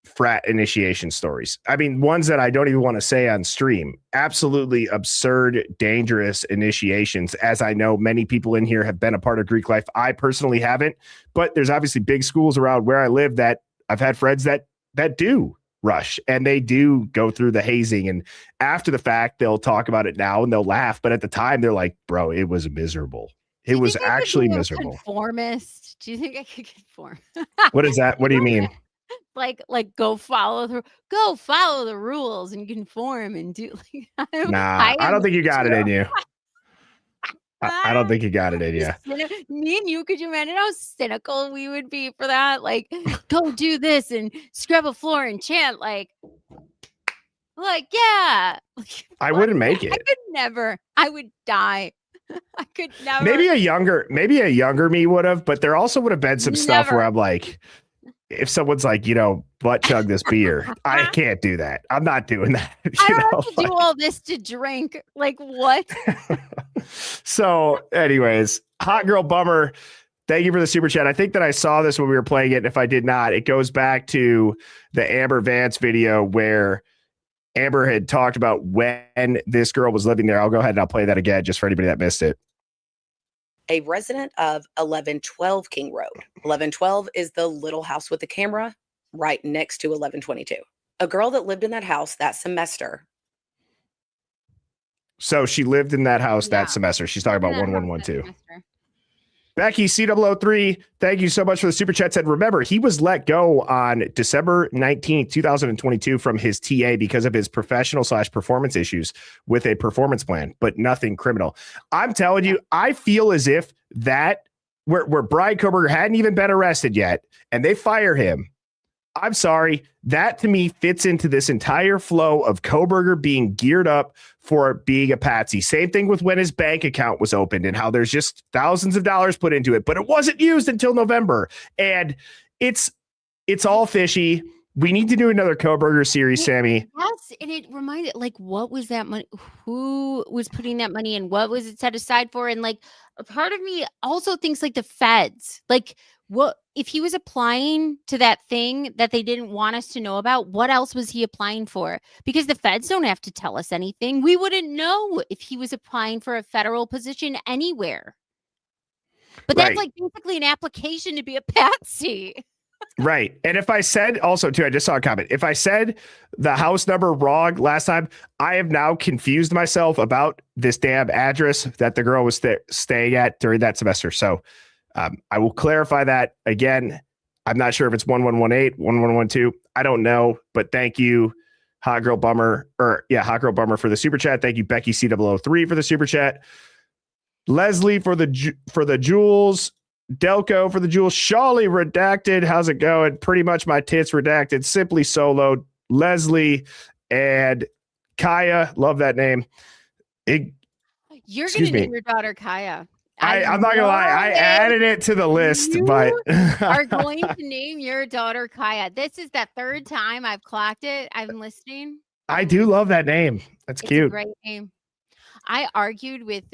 frat initiation stories. I mean, ones that I don't even want to say on stream. Absolutely absurd, dangerous initiations, as I know many people in here have been a part of Greek life. I personally haven't, but there's obviously big schools around where I live that I've had friends that do rush, and they do go through the hazing, and after the fact they'll talk about it now and they'll laugh, but at the time they're like, bro, it was miserable. It was actually miserable. Conformist. Do you think I could conform? What is that? What do you mean? Like go follow the rules and conform and do I don't think you got it in you. I don't think you got it in you. Me and you, could you imagine how cynical we would be for that? Like, go do this and scrub a floor and chant like yeah. I wouldn't make it. I could never. I would die. I could never. Maybe a younger me would have, but there also would have been some stuff where I'm like, if someone's like, butt chug this beer, I can't do that. I'm not doing that. I don't have to do all this to drink. Like what? So anyways, Hot Girl Bummer, thank you for the super chat. I think that I saw this when we were playing it. And if I did not, it goes back to the Amber Vance video where Amber had talked about when this girl was living there. I'll go ahead and I'll play that again just for anybody that missed it. A resident of 1112 King Road. 1112 is the little house with the camera right next to 1122. A girl that lived in that house that semester. So she lived in that house that semester. She's talking about 1112. Becky C003, thank you so much for the super chat. Said, remember, he was let go on December 19th, 2022 from his TA because of his professional/performance issues with a performance plan, but nothing criminal. I'm telling you, I feel as if that where Brian Koberger hadn't even been arrested yet and they fire him. I'm sorry. That to me fits into this entire flow of Koberger being geared up for being a patsy. Same thing with when his bank account was opened and how there's just thousands of dollars put into it, but it wasn't used until November. And it's all fishy. We need to do another Koberger series, Sammy. Yes, and it reminded, like, what was that money? Who was putting that money in? What was it set aside for? And like, a part of me also thinks like the feds, like, what if he was applying to that thing that they didn't want us to know about? What else was he applying for? Because the feds don't have to tell us anything. We wouldn't know if he was applying for a federal position anywhere. But that's like basically an application to be a patsy. Right. And if I said also too, I just saw a comment. If I said the house number wrong last time, I have now confused myself about this damn address that the girl was staying at during that semester. So I will clarify that again. I'm not sure if it's 1118, 1112. I don't know, but thank you, Hot Girl Bummer, Hot Girl Bummer for the super chat. Thank you, Becky C003 for the super chat. Leslie for the jewels. Delco for the jewels. Shawley redacted. How's it going? Pretty much my tits redacted. Simply soloed. Leslie and Kaya. Love that name. You're going to name your daughter Kaya. I'm not going to lie. I added it to the list, but are going to name your daughter Kaya. This is the third time I've clocked it. I'm listening. I do love that name. That's cute. It's a great name. I argued with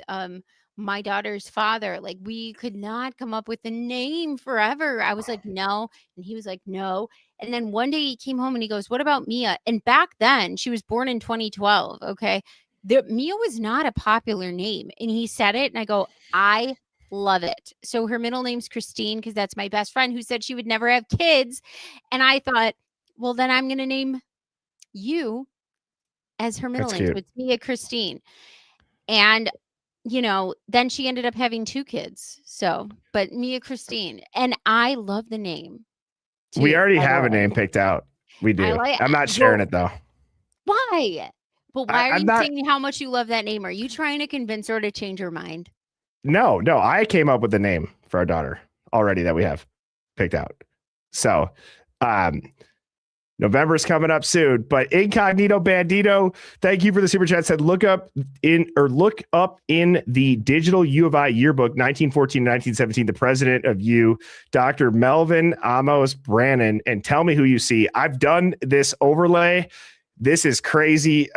my daughter's father. Like, we could not come up with a name forever. I was like, no. And he was like, no. And then one day he came home and he goes, what about Mia? And back then, she was born in 2012. Okay. Mia was not a popular name. And he said it. And I go, I love it. So her middle name's Christine, because that's my best friend who said she would never have kids. And I thought, well, then I'm going to name you as her middle name. So it's Mia Christine. And then she ended up having 2 kids. So, but Mia Christine. And I love the name. Too, we already have a name picked out. We do. I'm not sharing it though. Why? But why are you saying how much you love that name? Are you trying to convince her to change her mind? No. I came up with the name for our daughter already that we have picked out. So, November's coming up soon, but Incognito Bandito, thank you for the super chat. Said look up in the digital U of I yearbook 1914-1917 the president of U, Dr. Melvin Amos Brannon, and tell me who you see. I've done this overlay. This is crazy.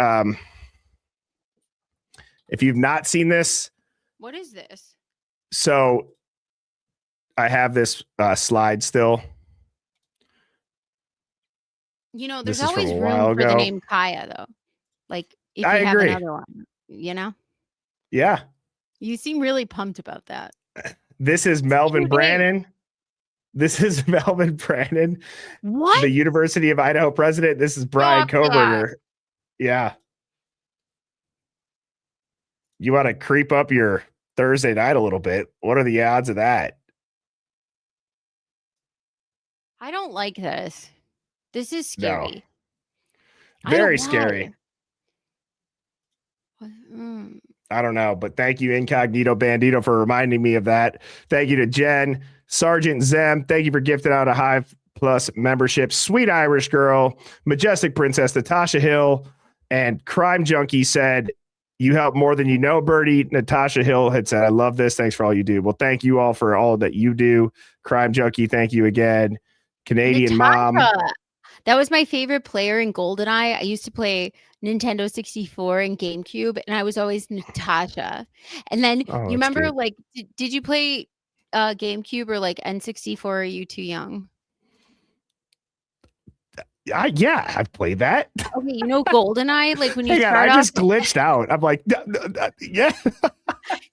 If you've not seen this, what is this? So I have this slide still. There's always room for the name Kaya, though. Like, if you have another one, Yeah. You seem really pumped about that. This is Melvin Brannon. This is Melvin Brannon. What? The University of Idaho president. This is Brian Koberger. Yeah. You want to creep up your Thursday night a little bit. What are the odds of that? I don't like this. This is scary. No. Very scary. I don't know, but thank you, Incognito Bandito, for reminding me of that. Thank you to Jen, Sergeant Zem. Thank you for gifting out a Hive Plus membership. Sweet Irish Girl, Majestic Princess, Natasha Hill, and Crime Junkie said, you help more than you know, Birdie. Natasha Hill had said, I love this. Thanks for all you do. Well, thank you all for all that you do. Crime Junkie, thank you again. Canadian Natasha. Mom. That was my favorite player in GoldenEye. I used to play Nintendo 64 and GameCube, and I was always Natasha. And then you remember, cute. Like, did you play GameCube or like N64? Or are you too young? Yeah, I've played that. Okay, GoldenEye, like when you start I just glitched out. I'm like, yeah. So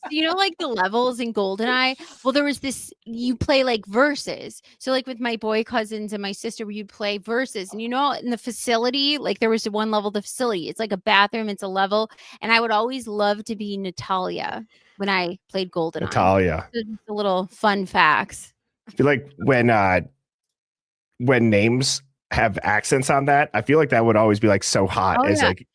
like the levels in GoldenEye? Well, there was this, you play like verses. So like with my boy cousins and my sister, you'd play verses. And in the facility, like there was one level of the facility. It's like a bathroom, it's a level. And I would always love to be Natalia when I played GoldenEye. Natalia. So just a little fun facts. I feel like when names have accents on that, I feel like that would always be like so hot. It's like,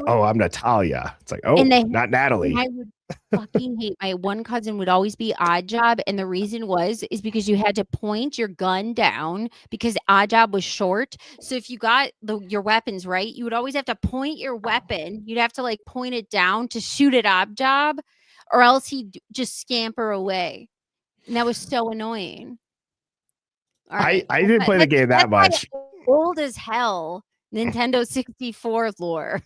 I'm Natalia. It's like, not Natalie. I would fucking hate, my one cousin would always be Odd Job, and the reason is because you had to point your gun down because Odd Job was short. So if you got your weapons right, you would always have to point your weapon. You'd have to like point it down to shoot at Odd Job, or else he'd just scamper away, and that was so annoying. Right. I didn't play the game that much. Old as hell Nintendo 64 lore.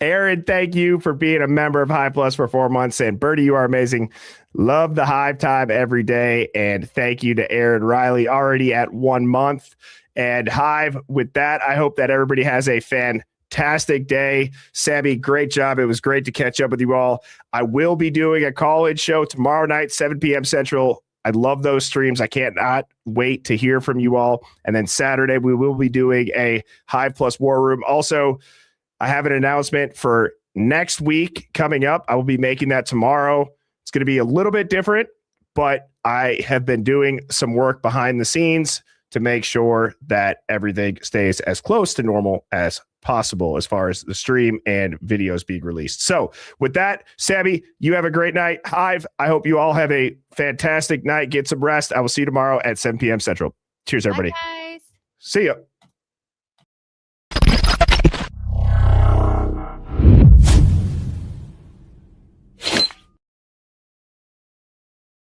Aaron, thank you for being a member of Hive Plus for 4 months. And Birdie, you are amazing. Love the Hive time every day. And thank you to Aaron Riley, already at 1 month. And Hive, with that, I hope that everybody has a fantastic day. Sammy, great job. It was great to catch up with you all. I will be doing a call-in show tomorrow night, 7 p.m. Central, I love those streams. I can't not wait to hear from you all. And then Saturday, we will be doing a Hive Plus War Room. Also, I have an announcement for next week coming up. I will be making that tomorrow. It's going to be a little bit different, but I have been doing some work behind the scenes to make sure that everything stays as close to normal as possible as far as the stream and videos being released. So with that, Sammy, you have a great night. Hive, I hope you all have a fantastic night. Get some rest. I will see you tomorrow at 7 p.m. Central. Cheers, everybody. Bye, guys. See ya.